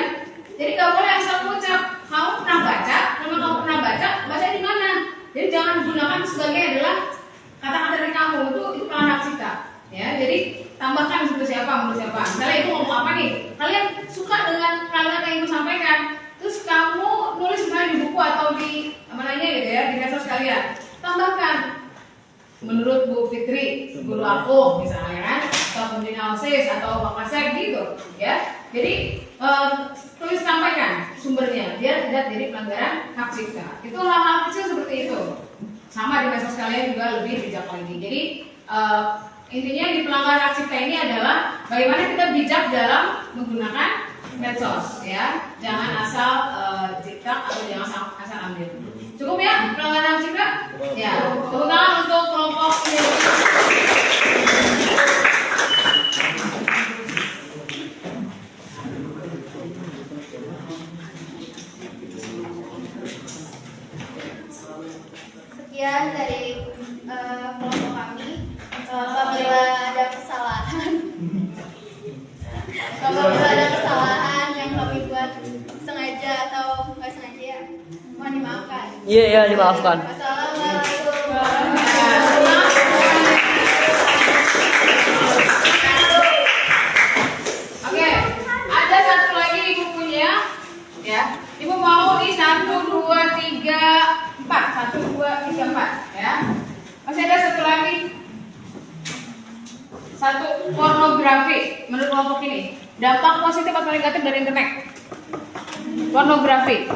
Jadi nggak boleh asal ucap. Kamu pernah baca, kalau kamu pernah baca di mana? Jadi jangan gunakan sebagai adalah kata-kata dari kamu, itu pelanggaran hak cipta. Ya, jadi tambahkan menurut siapa. Misalnya ibu ngomong apa nih? Kalian suka dengan kalimat yang ibu sampaikan, terus kamu nulis misalnya di buku atau di mananya gitu ya, di medsos kalian. Tambahkan menurut Bu Fitri, guru aku misalnya kan, atau mungkin Alsis atau Pak Kasep gitu, ya. Jadi tulis sampaikan sumbernya, biar tidak jadi pelanggaran hak cipta. Itu hal-hal kecil seperti itu. Sama di medsos kalian juga lebih bijak lagi. Jadi intinya di pelanggaran hak cipta ini adalah bagaimana kita bijak dalam menggunakan medsos, ya. Jangan asal cipta atau jangan asal ambil. Cukup ya pelanggaran juga? Ya. Tepuk tangan untuk kelompok ini. Sekian dari kelompok kami. Apabila ada kesalahan yang kami buat sengaja atau nggak sengaja ya, mohon dimaafkan. Iya, dimaafkan. Wassalamualaikum. Oke, ada satu lagi ibu punya, ya. Ibu mau di 1, 2, 3, 4, 1, 2, 3, 4, ya. Masih ada satu lagi. Satu, pornografi. Menurut kelompok ini, dampak positif atau negatif dari internet? Pornografi.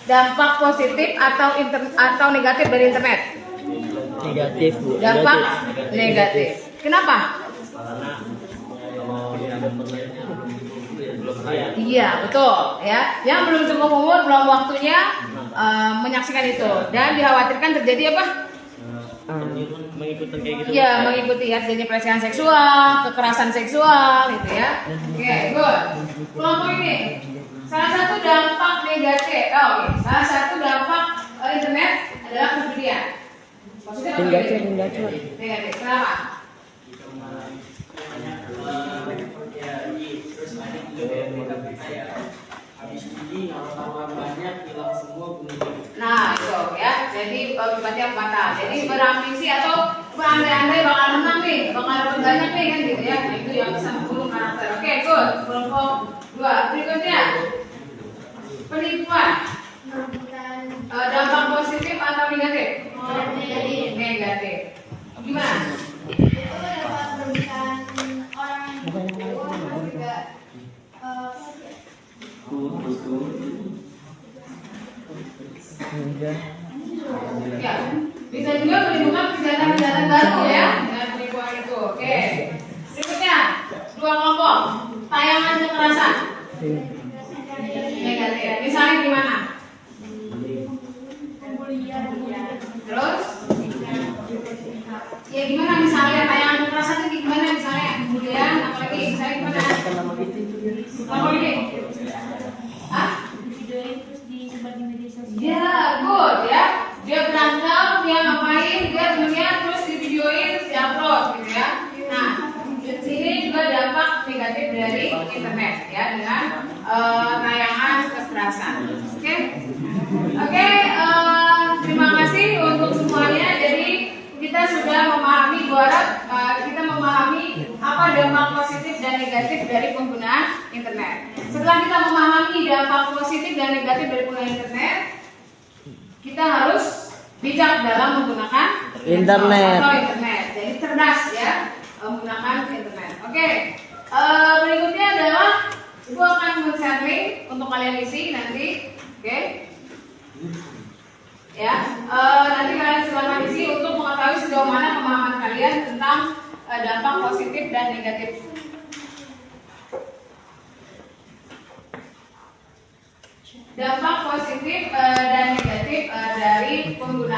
Dampak positif atau negatif dari internet? Negatif, Bu. Dampak negatif. Kenapa? Iya, betul ya. Yang belum cukup umur, belum waktunya menyaksikan itu, dan dikhawatirkan terjadi apa? Mengikuti kayak gitu. Iya, mengikuti ya, terjadi pelecehan seksual, kekerasan seksual, gitu ya. Oke, good. Kelompok ini, salah satu dampak negatif, salah satu dampak internet adalah perjudian. Maksudnya apa? Negatif. Kenapa? Nah, itu ya. Jadi akibatnya fatal. Jadi berambisi atau berandai-andai bakal menang nih, bakal dapat banyak nih kan gitu ya. Itu yang bisa membunuh karakter. Oke, good. Kelompok 2. Berikutnya, penipuan. Dampak positif atau negatif? Negatif. Gimana? Itu dapat merugikan orang juga Ya, bisa juga menimbulkan kejahatan-kejahatan baru ya dengan penipuan itu. Oke. Berikutnya, 2 kelompok. Tayangan kekerasan. Negatif. Misalnya gimana? Terus? Ya gimana misalnya tayangan kekerasan itu gimana misalnya? Kemudian apalagi misalnya gimana? Kelompok ini? Hah? Ya, good ya. Dia berantem, dia ngapain, dia temennya terus di videoin, terus diupload gitu ya. Nah, di sini juga dampak negatif dari internet ya, dengan tayangan kekerasan. Oke, terima kasih untuk semuanya. Jadi kita sudah memahami, kita memahami apa dampak positif dan negatif dari penggunaan internet. Setelah kita memahami dampak positif dan negatif dari penggunaan internet, kita harus bijak dalam menggunakan internet. Jadi cerdas ya menggunakan internet. Oke, berikutnya adalah Ibu akan men-share link untuk kalian isi nanti. Oke. Ya, nanti kalian silakan isi untuk mengetahui sejauh mana pemahaman kalian tentang dampak positif dan negatif. Dampak positif dan negatif dari penggunaan